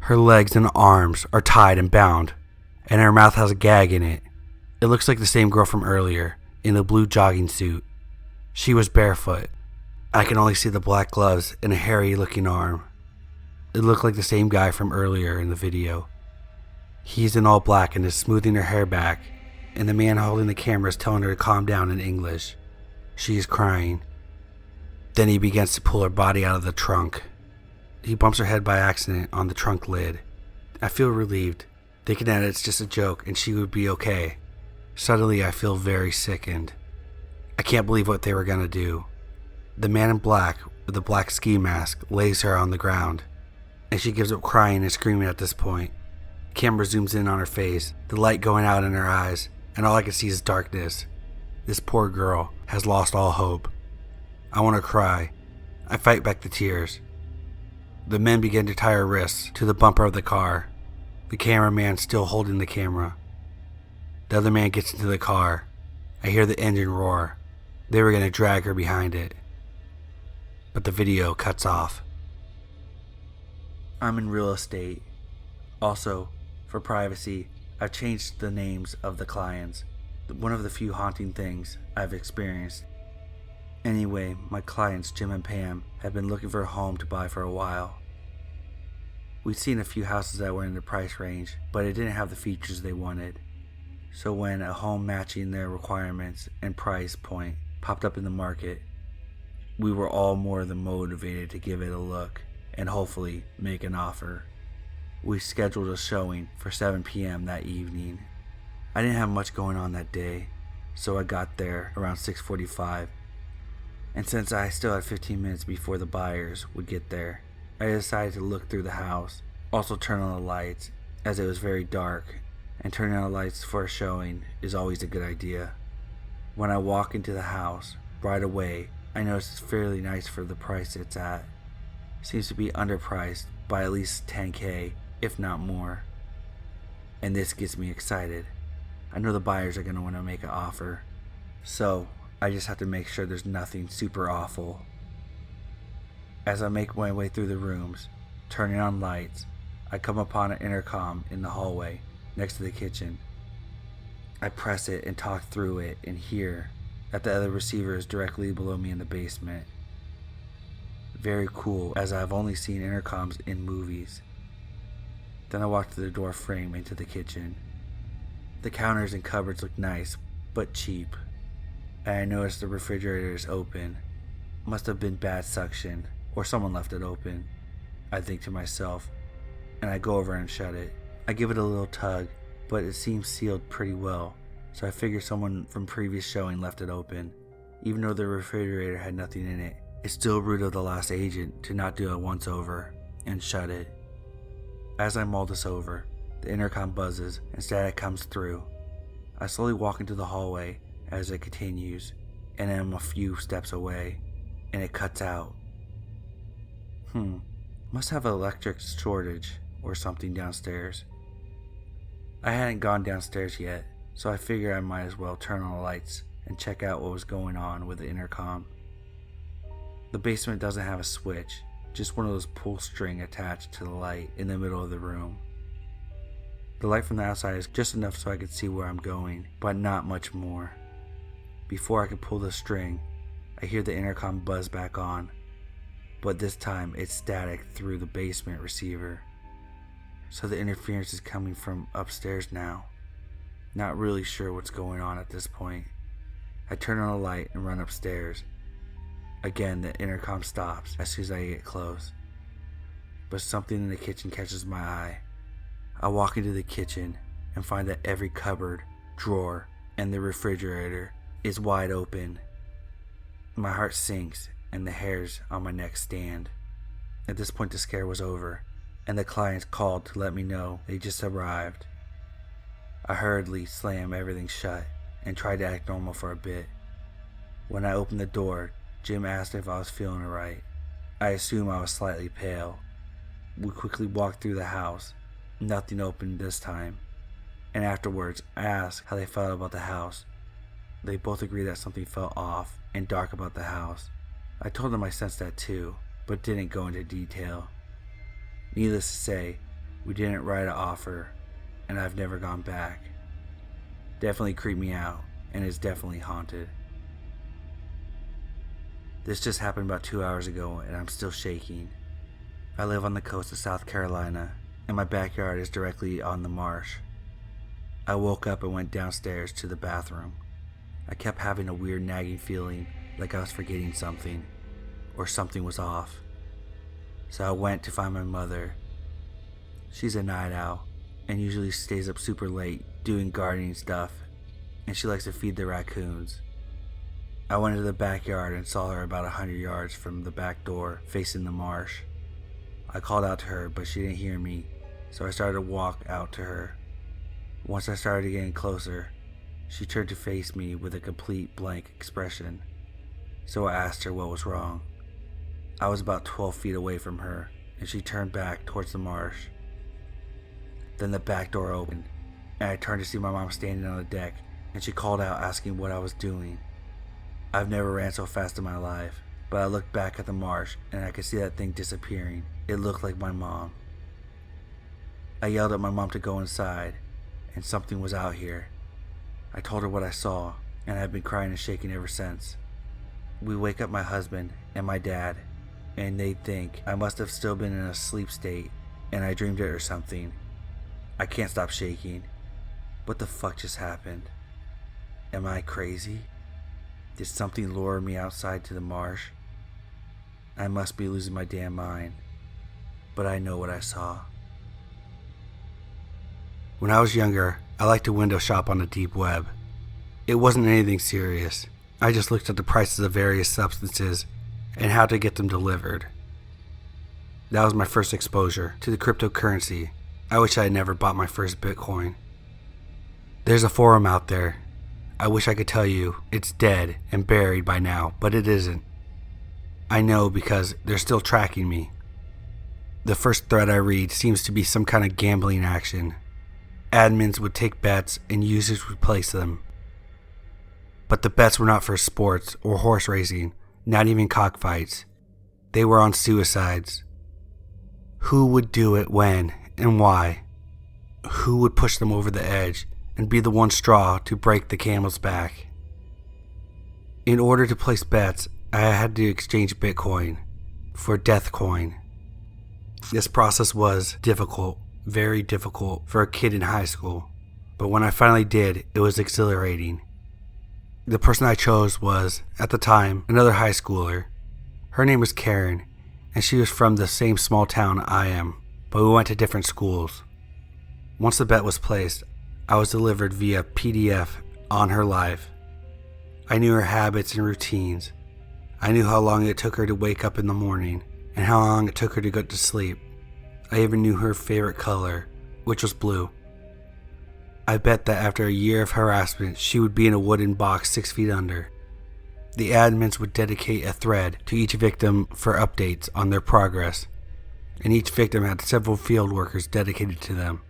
Her legs and arms are tied and bound, and her mouth has a gag in it. It looks like the same girl from earlier, in the blue jogging suit. She was barefoot. I can only see the black gloves and a hairy looking arm. It looked like the same guy from earlier in the video. He's in all black and is smoothing her hair back, and the man holding the camera is telling her to calm down in English. She is crying. Then he begins to pull her body out of the trunk. He bumps her head by accident on the trunk lid. I feel relieved, thinking that it's just a joke and she would be okay. Suddenly I feel very sickened. I can't believe what they were going to do. The man in black with the black ski mask lays her on the ground, and she gives up crying and screaming at this point. Camera zooms in on her face, the light going out in her eyes, and all I can see is darkness. This poor girl has lost all hope. I want to cry. I fight back the tears. The men begin to tie her wrists to the bumper of the car, the cameraman still holding the camera. The other man gets into the car. I hear the engine roar. They were going to drag her behind it. But the video cuts off. I'm in real estate. Also, for privacy, I've changed the names of the clients. One of the few haunting things I've experienced. Anyway, my clients, Jim and Pam, have been looking for a home to buy for a while. We'd seen a few houses that were in the price range, but it didn't have the features they wanted. So when a home matching their requirements and price point popped up in the market, we were all more than motivated to give it a look and hopefully make an offer. We scheduled a showing for 7 p.m. that evening. I didn't have much going on that day, so I got there around 6:45. And since I still had 15 minutes before the buyers would get there, I decided to look through the house, also turn on the lights, as it was very dark, and turning on the lights for a showing is always a good idea. When I walk into the house, right away, I notice it's fairly nice for the price it's at. Seems to be underpriced by at least $10,000, if not more. And this gets me excited. I know the buyers are going to want to make an offer, so I just have to make sure there's nothing super awful. As I make my way through the rooms, turning on lights, I come upon an intercom in the hallway next to the kitchen. I press it and talk through it and hear that the other receiver is directly below me in the basement. Very cool, as I've only seen intercoms in movies. Then I walk through the door frame into the kitchen. The counters and cupboards look nice, but cheap. And I notice the refrigerator is open. Must have been bad suction, or someone left it open, I think to myself, and I go over and shut it. I give it a little tug, but it seems sealed pretty well, so I figure someone from previous showing left it open. Even though the refrigerator had nothing in it, it's still rude of the last agent to not do a once over and shut it. As I mull this over, the intercom buzzes and static comes through. I slowly walk into the hallway as it continues, and I'm a few steps away, and it cuts out. Must have an electric shortage or something downstairs. I hadn't gone downstairs yet, so I figure I might as well turn on the lights and check out what was going on with the intercom. The basement doesn't have a switch, just one of those pull string attached to the light in the middle of the room. The light from the outside is just enough so I can see where I'm going, but not much more. Before I can pull the string, I hear the intercom buzz back on, but this time it's static through the basement receiver. So the interference is coming from upstairs now. Not really sure what's going on at this point. I turn on the light and run upstairs. Again, the intercom stops as soon as I get close, but something in the kitchen catches my eye. I walk into the kitchen and find that every cupboard, drawer, and the refrigerator is wide open. My heart sinks and the hairs on my neck stand. At this point the scare was over, and the clients called to let me know they just arrived. I hurriedly slammed everything shut and tried to act normal for a bit. When I opened the door, Jim asked if I was feeling alright. I assumed I was slightly pale. We quickly walked through the house. Nothing opened this time, and afterwards I asked how they felt about the house. They both agreed that something felt off and dark about the house. I told them I sensed that too, but didn't go into detail. Needless to say, we didn't write an offer, and I've never gone back. Definitely creeped me out, and is definitely haunted. This just happened about 2 hours ago, and I'm still shaking. I live on the coast of South Carolina, and my backyard is directly on the Marsh. I woke up and went downstairs to the bathroom. I kept having a weird nagging feeling like I was forgetting something, or something was off. So I went to find my mother. She's a night owl, and usually stays up super late doing gardening stuff, and she likes to feed the raccoons. I went into the backyard and saw her about 100 yards from the back door facing the marsh. I called out to her, but she didn't hear me, so I started to walk out to her. Once I started getting closer, She turned to face me with a complete blank expression, so I asked her what was wrong. I was about 12 feet away from her, and she turned back towards the marsh. Then the back door opened, and I turned to see my mom standing on the deck, and she called out asking what I was doing. I've never ran so fast in my life, but I looked back at the marsh, and I could see that thing disappearing. It looked like my mom. I yelled at my mom to go inside, and something was out here. I told her what I saw, and I've been crying and shaking ever since. We wake up my husband and my dad, and they think I must have still been in a sleep state, and I dreamed it or something. I can't stop shaking. What the fuck just happened? Am I crazy? Did something lure me outside to the marsh? I must be losing my damn mind, but I know what I saw. When I was younger, I liked to window shop on the deep web. It wasn't anything serious. I just looked at the prices of various substances and how to get them delivered. That was my first exposure to the cryptocurrency. I wish I had never bought my first Bitcoin. There's a forum out there. I wish I could tell you it's dead and buried by now, but it isn't. I know because they're still tracking me. The first thread I read seems to be some kind of gambling action. Admins would take bets and users would place them. But the bets were not for sports or horse racing, not even cockfights. They were on suicides. Who would do it, when, and why? Who would push them over the edge and be the one straw to break the camel's back? In order to place bets, I had to exchange Bitcoin for Death Coin. This process was difficult, very difficult for a kid in high school, but when I finally did, it was exhilarating. The person I chose was, at the time, another high schooler. Her name was Karen, and she was from the same small town I am, but we went to different schools. Once the bet was placed, I was delivered via PDF on her life. I knew her habits and routines. I knew how long it took her to wake up in the morning, and how long it took her to go to sleep. I even knew her favorite color, which was blue. I bet that after a year of harassment, she would be in a wooden box 6 feet under. The admins would dedicate a thread to each victim for updates on their progress, and each victim had several field workers dedicated to them.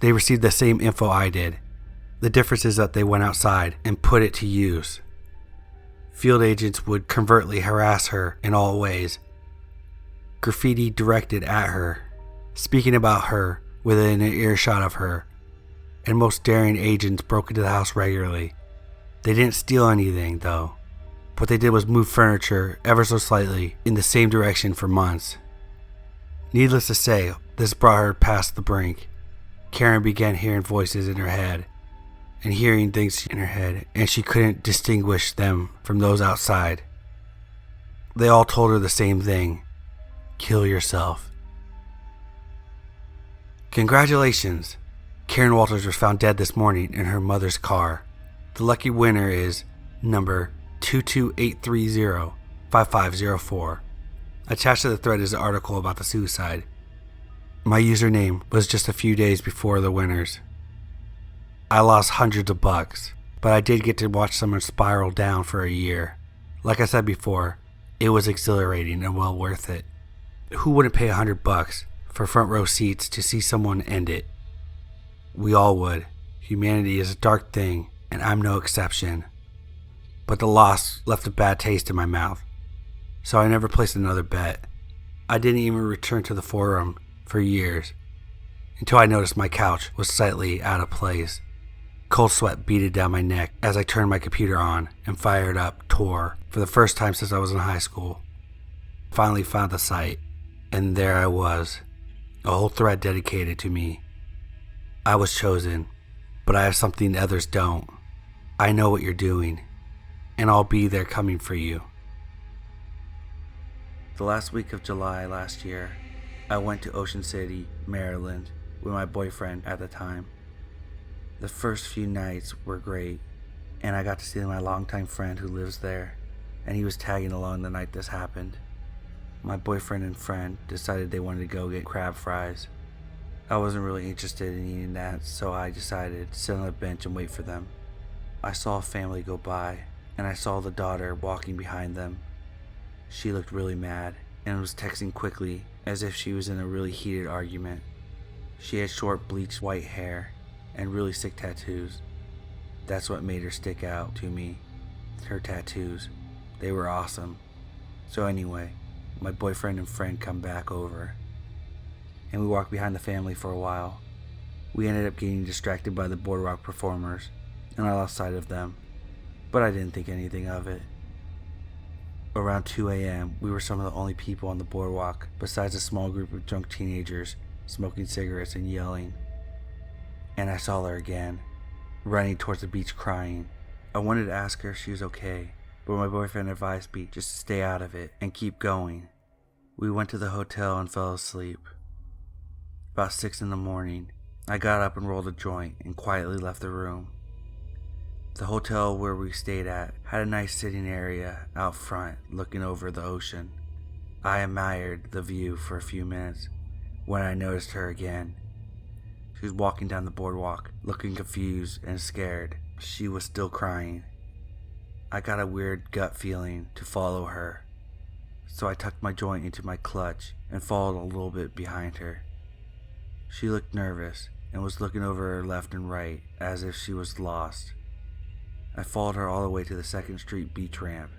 They received the same info I did. The difference is that they went outside and put it to use. Field agents would covertly harass her in all ways. Graffiti directed at her, speaking about her within an earshot of her, and most daring agents broke into the house regularly. They didn't steal anything, though. What they did was move furniture ever so slightly in the same direction for months. Needless to say, this brought her past the brink. Karen began hearing voices in her head, and hearing things in her head, and she couldn't distinguish them from those outside. They all told her the same thing: kill yourself. Congratulations! Karen Walters was found dead this morning in her mother's car. The lucky winner is number 22830-5504. Attached to the thread is an article about the suicide. My username was just a few days before the winners. I lost hundreds of bucks, but I did get to watch someone spiral down for a year. Like I said before, it was exhilarating and well worth it. Who wouldn't pay $100 for front row seats to see someone end it? We all would. Humanity is a dark thing, and I'm no exception. But the loss left a bad taste in my mouth, so I never placed another bet. I didn't even return to the forum for years, until I noticed my couch was slightly out of place. Cold sweat beaded down my neck as I turned my computer on and fired up Tor for the first time since I was in high school. Finally found the site, and there I was, a whole thread dedicated to me. I was chosen, but I have something others don't. I know what you're doing, and I'll be there coming for you. The last week of July last year, I went to Ocean City, Maryland, with my boyfriend at the time. The first few nights were great, and I got to see my longtime friend who lives there, and he was tagging along the night this happened. My boyfriend and friend decided they wanted to go get crab fries. I wasn't really interested in eating that, so I decided to sit on a bench and wait for them. I saw a family go by, and I saw the daughter walking behind them. She looked really mad and was texting quickly as if she was in a really heated argument. She had short bleached white hair and really sick tattoos. That's what made her stick out to me. Her tattoos. They were awesome. So anyway, my boyfriend and friend come back over, and we walked behind the family for a while. We ended up getting distracted by the boardwalk performers, and I lost sight of them, but I didn't think anything of it. Around 2 a.m., we were some of the only people on the boardwalk, besides a small group of drunk teenagers smoking cigarettes and yelling. And I saw her again, running towards the beach crying. I wanted to ask her if she was okay, but my boyfriend advised me just to stay out of it and keep going. We went to the hotel and fell asleep. About 6 in the morning, I got up and rolled a joint and quietly left the room. The hotel where we stayed at had a nice sitting area out front looking over the ocean. I admired the view for a few minutes when I noticed her again. She was walking down the boardwalk, looking confused and scared. She was still crying. I got a weird gut feeling to follow her, so I tucked my joint into my clutch and followed a little bit behind her. She looked nervous and was looking over her left and right as if she was lost. I followed her all the way to the 2nd Street beach ramp.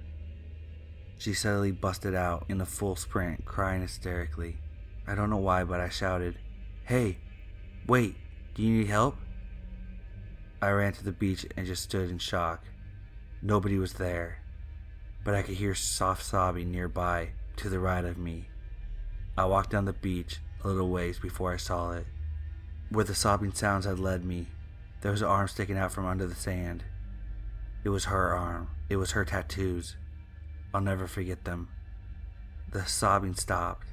She suddenly busted out in a full sprint, crying hysterically. I don't know why, but I shouted, "Hey, wait, do you need help?" I ran to the beach and just stood in shock. Nobody was there, but I could hear soft sobbing nearby to the right of me. I walked down the beach a little ways before I saw it. Where the sobbing sounds had led me, there was an arm sticking out from under the sand. It was her arm. It was her tattoos. I'll never forget them. The sobbing stopped,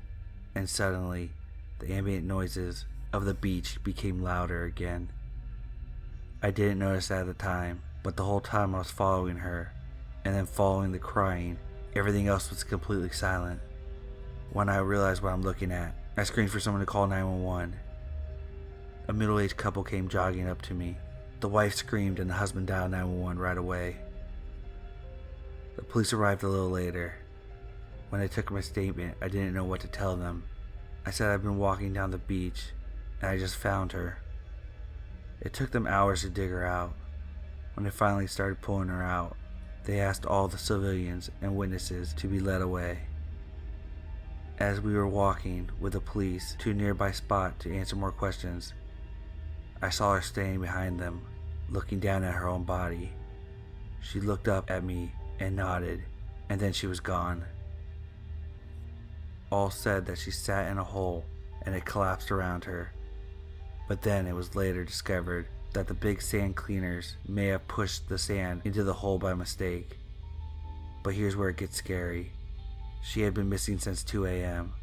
and suddenly the ambient noises of the beach became louder again. I didn't notice that at the time, but the whole time I was following her, and then following the crying, everything else was completely silent. When I realized what I'm looking at, I screamed for someone to call 911. A middle-aged couple came jogging up to me. The wife screamed and the husband dialed 911 right away. The police arrived a little later. When I took my statement, I didn't know what to tell them. I said I'd been walking down the beach, and I just found her. It took them hours to dig her out. When they finally started pulling her out, they asked all the civilians and witnesses to be led away. As we were walking with the police to a nearby spot to answer more questions, I saw her standing behind them, looking down at her own body. She looked up at me and nodded, and then she was gone. All said that she sat in a hole and it collapsed around her. But then it was later discovered that the big sand cleaners may have pushed the sand into the hole by mistake. But here's where it gets scary. She had been missing since 2 a.m.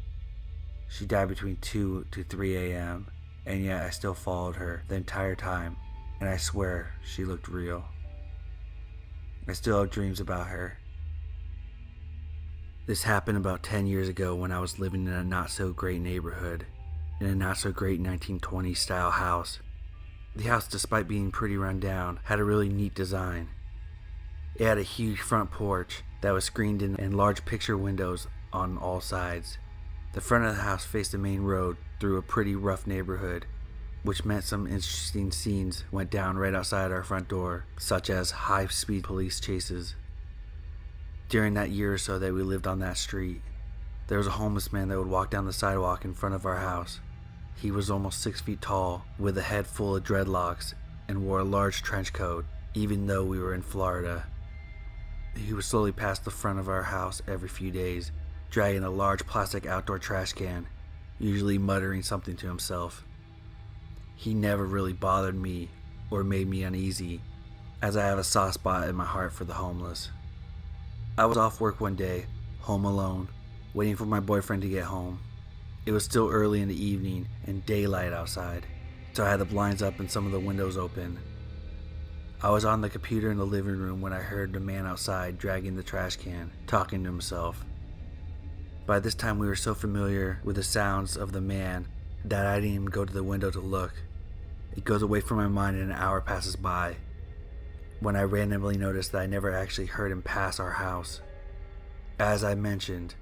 She died between 2 to 3 a.m. and yet I still followed her the entire time, and I swear she looked real. I still have dreams about her. This happened about 10 years ago when I was living in a not-so-great neighborhood, in a not-so-great 1920s style house. The house, despite being pretty run down, had a really neat design. It had a huge front porch that was screened in and large picture windows on all sides. The front of the house faced the main road through a pretty rough neighborhood, which meant some interesting scenes went down right outside our front door, such as high-speed police chases. During that year or so that we lived on that street, there was a homeless man that would walk down the sidewalk in front of our house. He was almost 6 feet tall, with a head full of dreadlocks, and wore a large trench coat, even though we were in Florida. He would slowly pass the front of our house every few days, dragging a large plastic outdoor trash can, usually muttering something to himself. He never really bothered me or made me uneasy, as I have a soft spot in my heart for the homeless. I was off work one day, home alone, waiting for my boyfriend to get home. It was still early in the evening and daylight outside, so I had the blinds up and some of the windows open. I was on the computer in the living room when I heard the man outside dragging the trash can, talking to himself. By this time we were so familiar with the sounds of the man that I didn't even go to the window to look. It goes away from my mind and an hour passes by. when I randomly noticed that I never actually heard him pass our house. As I mentioned,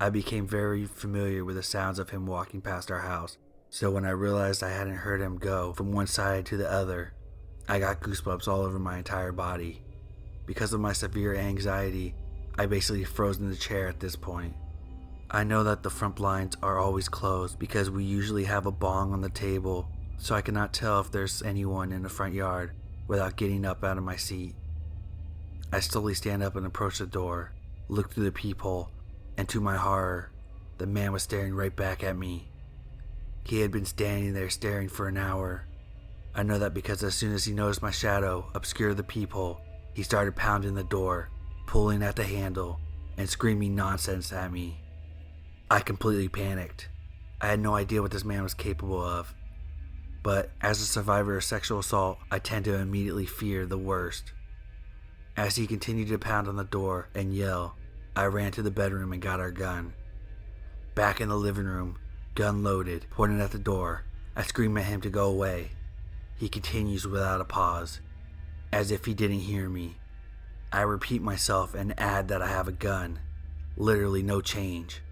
I became very familiar with the sounds of him walking past our house, so when I realized I hadn't heard him go from one side to the other, I got goosebumps all over my entire body. Because of my severe anxiety, I basically froze in the chair at this point. I know that the front blinds are always closed because we usually have a bong on the table, so I cannot tell if there's anyone in the front yard without getting up out of my seat. I slowly stand up and approach the door, look through the peephole, and to my horror, the man was staring right back at me. He had been standing there staring for an hour. I know that because as soon as he noticed my shadow obscure the peephole, he started pounding the door, pulling at the handle, and screaming nonsense at me. I completely panicked. I had no idea what this man was capable of. But as a survivor of sexual assault, I tend to immediately fear the worst. As he continued to pound on the door and yell, I ran to the bedroom and got our gun. Back in the living room, gun loaded, pointed at the door, I screamed at him to go away. He continues without a pause, as if he didn't hear me. I repeat myself and add that I have a gun. Literally no change.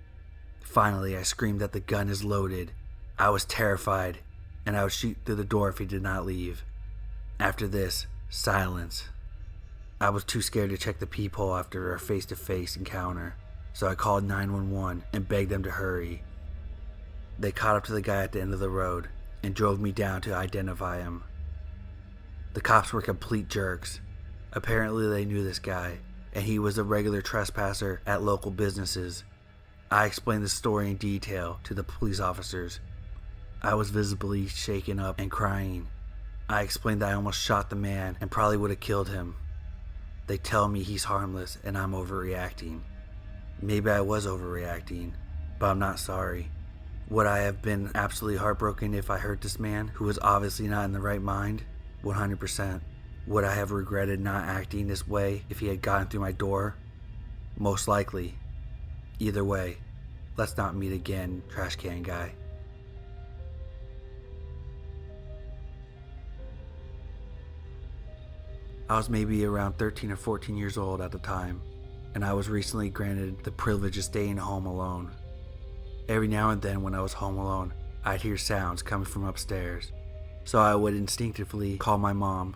Finally, I screamed that the gun is loaded. I was terrified, and I would shoot through the door if he did not leave. After this, silence. I was too scared to check the peephole after our face-to-face encounter, so I called 911 and begged them to hurry. They caught up to the guy at the end of the road and drove me down to identify him. The cops were complete jerks. Apparently they knew this guy, and he was a regular trespasser at local businesses. I explained the story in detail to the police officers. I was visibly shaken up and crying. I explained that I almost shot the man and probably would have killed him. They tell me he's harmless and I'm overreacting. Maybe I was overreacting, but I'm not sorry. Would I have been absolutely heartbroken if I hurt this man, who was obviously not in the right mind? 100%. Would I have regretted not acting this way if he had gotten through my door? Most likely. Either way, let's not meet again, trash can guy. I was maybe around 13 or 14 years old at the time, and I was recently granted the privilege of staying home alone. Every now and then when I was home alone, I'd hear sounds coming from upstairs, so I would instinctively call my mom.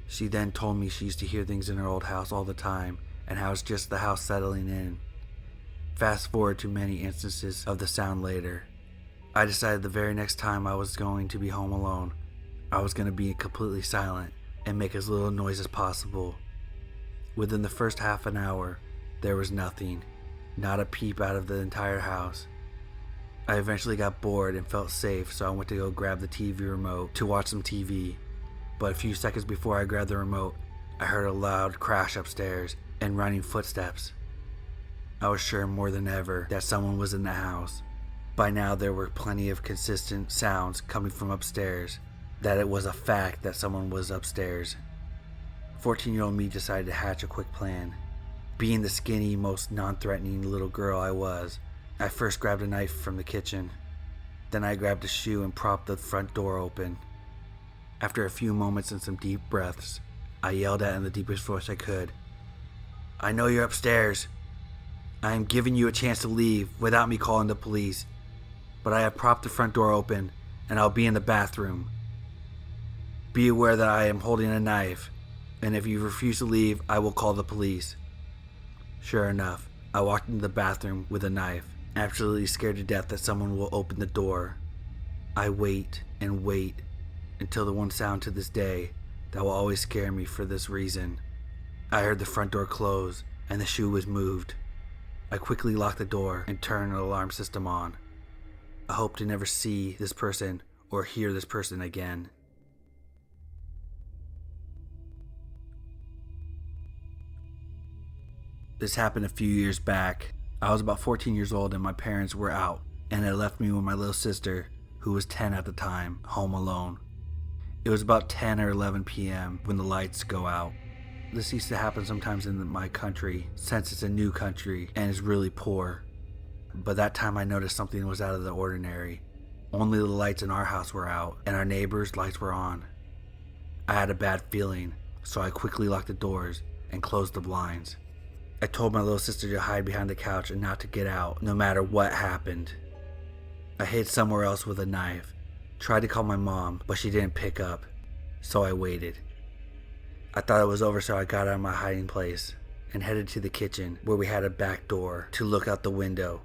She then told me she used to hear things in her old house all the time, and how it's just the house settling in. Fast forward to many instances of the sound later. I decided the very next time I was going to be home alone, I was going to be completely silent and make as little noise as possible. Within the first half an hour, there was nothing, not a peep out of the entire house. I eventually got bored and felt safe, so I went to go grab the TV remote to watch some TV. But a few seconds before I grabbed the remote, I heard a loud crash upstairs and running footsteps. I was sure more than ever that someone was in the house. By now there were plenty of consistent sounds coming from upstairs, that it was a fact that someone was upstairs. 14-year-old me decided to hatch a quick plan. Being the skinny, most non-threatening little girl I was, I first grabbed a knife from the kitchen. Then I grabbed a shoe and propped the front door open. After a few moments and some deep breaths, I yelled out in the deepest voice I could, "I know you're upstairs. I am giving you a chance to leave without me calling the police, but I have propped the front door open and I'll be in the bathroom. Be aware that I am holding a knife, and if you refuse to leave, I will call the police." Sure enough, I walked into the bathroom with a knife, absolutely scared to death that someone will open the door. I wait and wait until the one sound to this day that will always scare me for this reason. I heard the front door close and the shoe was moved. I quickly locked the door and turned the alarm system on. I hope to never see this person or hear this person again. This happened a few years back. I was about 14 years old and my parents were out, and had left me with my little sister, who was 10 at the time, home alone. It was about 10 or 11 p.m. when the lights go out. This used to happen sometimes in my country, since it's a new country and is really poor. But that time I noticed something was out of the ordinary. Only the lights in our house were out, and our neighbors' lights were on. I had a bad feeling, so I quickly locked the doors and closed the blinds. I told my little sister to hide behind the couch and not to get out, no matter what happened. I hid somewhere else with a knife, tried to call my mom, but she didn't pick up, so I waited. I thought it was over, so I got out of my hiding place and headed to the kitchen, where we had a back door to look out the window.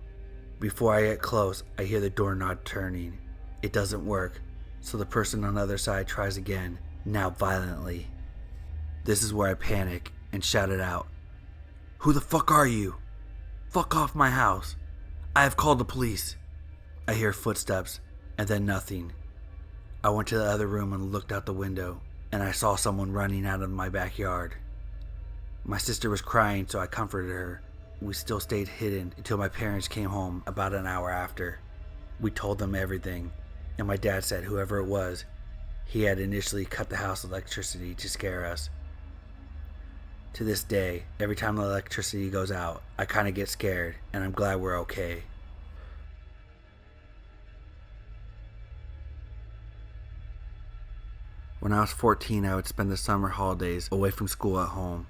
Before I get close, I hear the doorknob turning. It doesn't work, so the person on the other side tries again, now violently. This is where I panic and shout it out. "Who the fuck are you? Fuck off my house. I have called the police." I hear footsteps and then nothing. I went to the other room and looked out the window, and I saw someone running out of my backyard. My sister was crying, so I comforted her. We still stayed hidden until my parents came home about an hour after. We told them everything, and my dad said whoever it was, he had initially cut the house electricity to scare us. To this day, every time the electricity goes out, I kind of get scared, and I'm glad we're okay. When I was 14, I would spend the summer holidays away from school at home.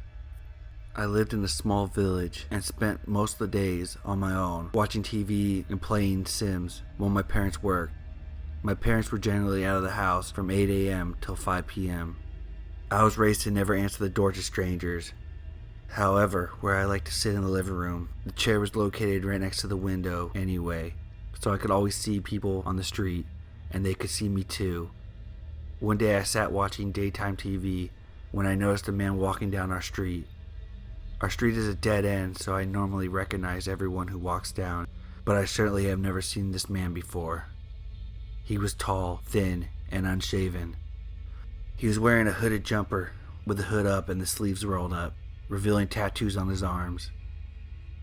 I lived in a small village and spent most of the days on my own, watching TV and playing Sims while my parents worked. My parents were generally out of the house from 8 a.m. till 5 p.m. I was raised to never answer the door to strangers. However, where I like to sit in the living room, the chair was located right next to the window anyway, so I could always see people on the street, and they could see me too. One day I sat watching daytime TV when I noticed a man walking down our street. Our street is a dead end, so I normally recognize everyone who walks down, but I certainly have never seen this man before. He was tall, thin, and unshaven. He was wearing a hooded jumper with the hood up and the sleeves rolled up, revealing tattoos on his arms,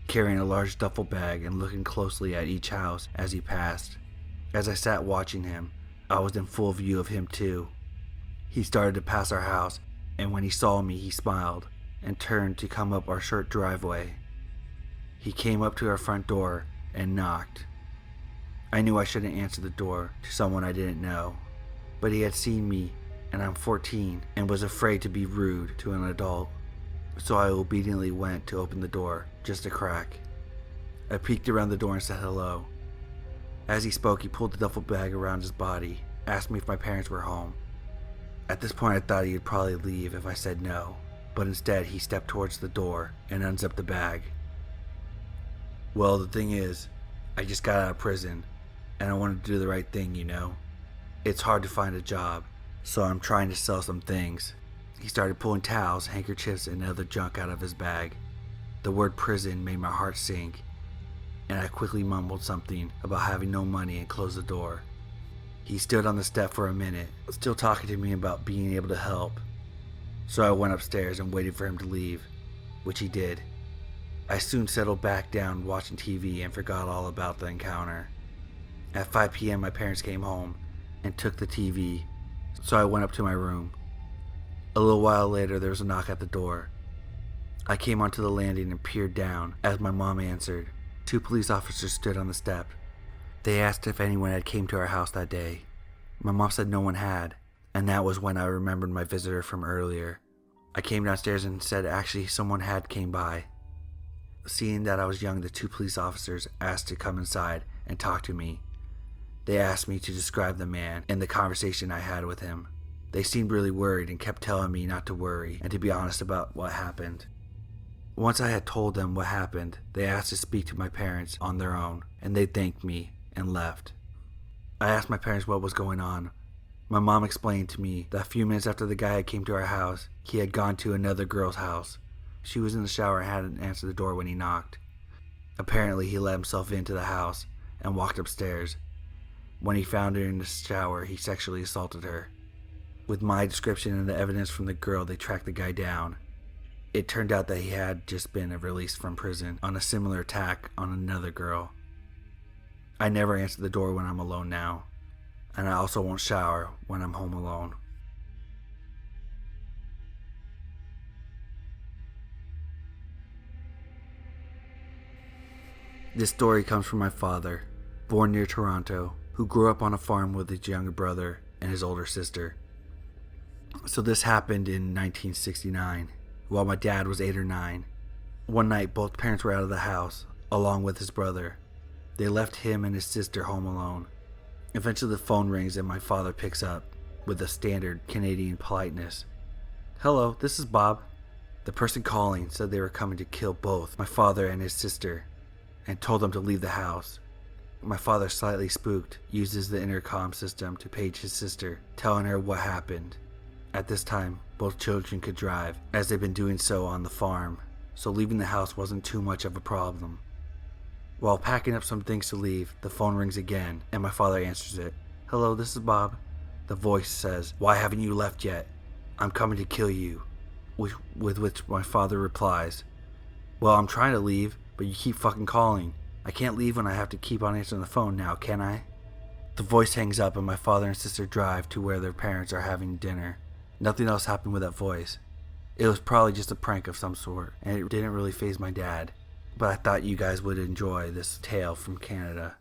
carrying a large duffel bag and looking closely at each house as he passed. As I sat watching him, I was in full view of him too. He started to pass our house, and when he saw me, he smiled and turned to come up our short driveway. He came up to our front door and knocked. I knew I shouldn't answer the door to someone I didn't know, but he had seen me, and I'm 14 and was afraid to be rude to an adult, so I obediently went to open the door just a crack. I peeked around the door and said hello. As he spoke, he pulled the duffel bag around his body, asked me if my parents were home. At this point, I thought he'd probably leave if I said no, but instead he stepped towards the door and unzipped the bag. "Well, the thing is, I just got out of prison, and I wanted to do the right thing, you know. It's hard to find a job, so I'm trying to sell some things." He started pulling towels, handkerchiefs, and other junk out of his bag. The word prison made my heart sink, and I quickly mumbled something about having no money and closed the door. He stood on the step for a minute, still talking to me about being able to help. So I went upstairs and waited for him to leave, which he did. I soon settled back down watching TV and forgot all about the encounter. At 5 p.m. my parents came home and took the TV, so I went up to my room. A little while later there was a knock at the door. I came onto the landing and peered down as my mom answered. 2 police officers stood on the step. They asked if anyone had came to our house that day. My mom said no one had, and that was when I remembered my visitor from earlier. I came downstairs and said actually someone had came by. Seeing that I was young, the 2 police officers asked to come inside and talk to me. They asked me to describe the man and the conversation I had with him. They seemed really worried and kept telling me not to worry and to be honest about what happened. Once I had told them what happened, they asked to speak to my parents on their own, and they thanked me and left. I asked my parents what was going on. My mom explained to me that a few minutes after the guy came to our house, he had gone to another girl's house. She was in the shower and hadn't answered the door when he knocked. Apparently, he let himself into the house and walked upstairs. When he found her in the shower, he sexually assaulted her. With my description and the evidence from the girl, they tracked the guy down. It turned out that he had just been released from prison on a similar attack on another girl. I never answer the door when I'm alone now, and I also won't shower when I'm home alone. This story comes from my father, born near Toronto, who grew up on a farm with his younger brother and his older sister. So this happened in 1969, while my dad was 8 or 9. One night, both parents were out of the house, along with his brother. They left him and his sister home alone. Eventually the phone rings and my father picks up, with a standard Canadian politeness. "Hello, this is Bob." The person calling said they were coming to kill both my father and his sister, and told them to leave the house. My father, slightly spooked, uses the intercom system to page his sister, telling her what happened. At this time, both children could drive, as they'd been doing so on the farm, so leaving the house wasn't too much of a problem. While packing up some things to leave, the phone rings again, and my father answers it. "Hello, this is Bob." The voice says, "Why haven't you left yet? I'm coming to kill you." With which my father replies, "Well, I'm trying to leave, but you keep fucking calling. I can't leave when I have to keep on answering the phone now, can I?" The voice hangs up and my father and sister drive to where their parents are having dinner. Nothing else happened with that voice. It was probably just a prank of some sort, and it didn't really faze my dad. But I thought you guys would enjoy this tale from Canada.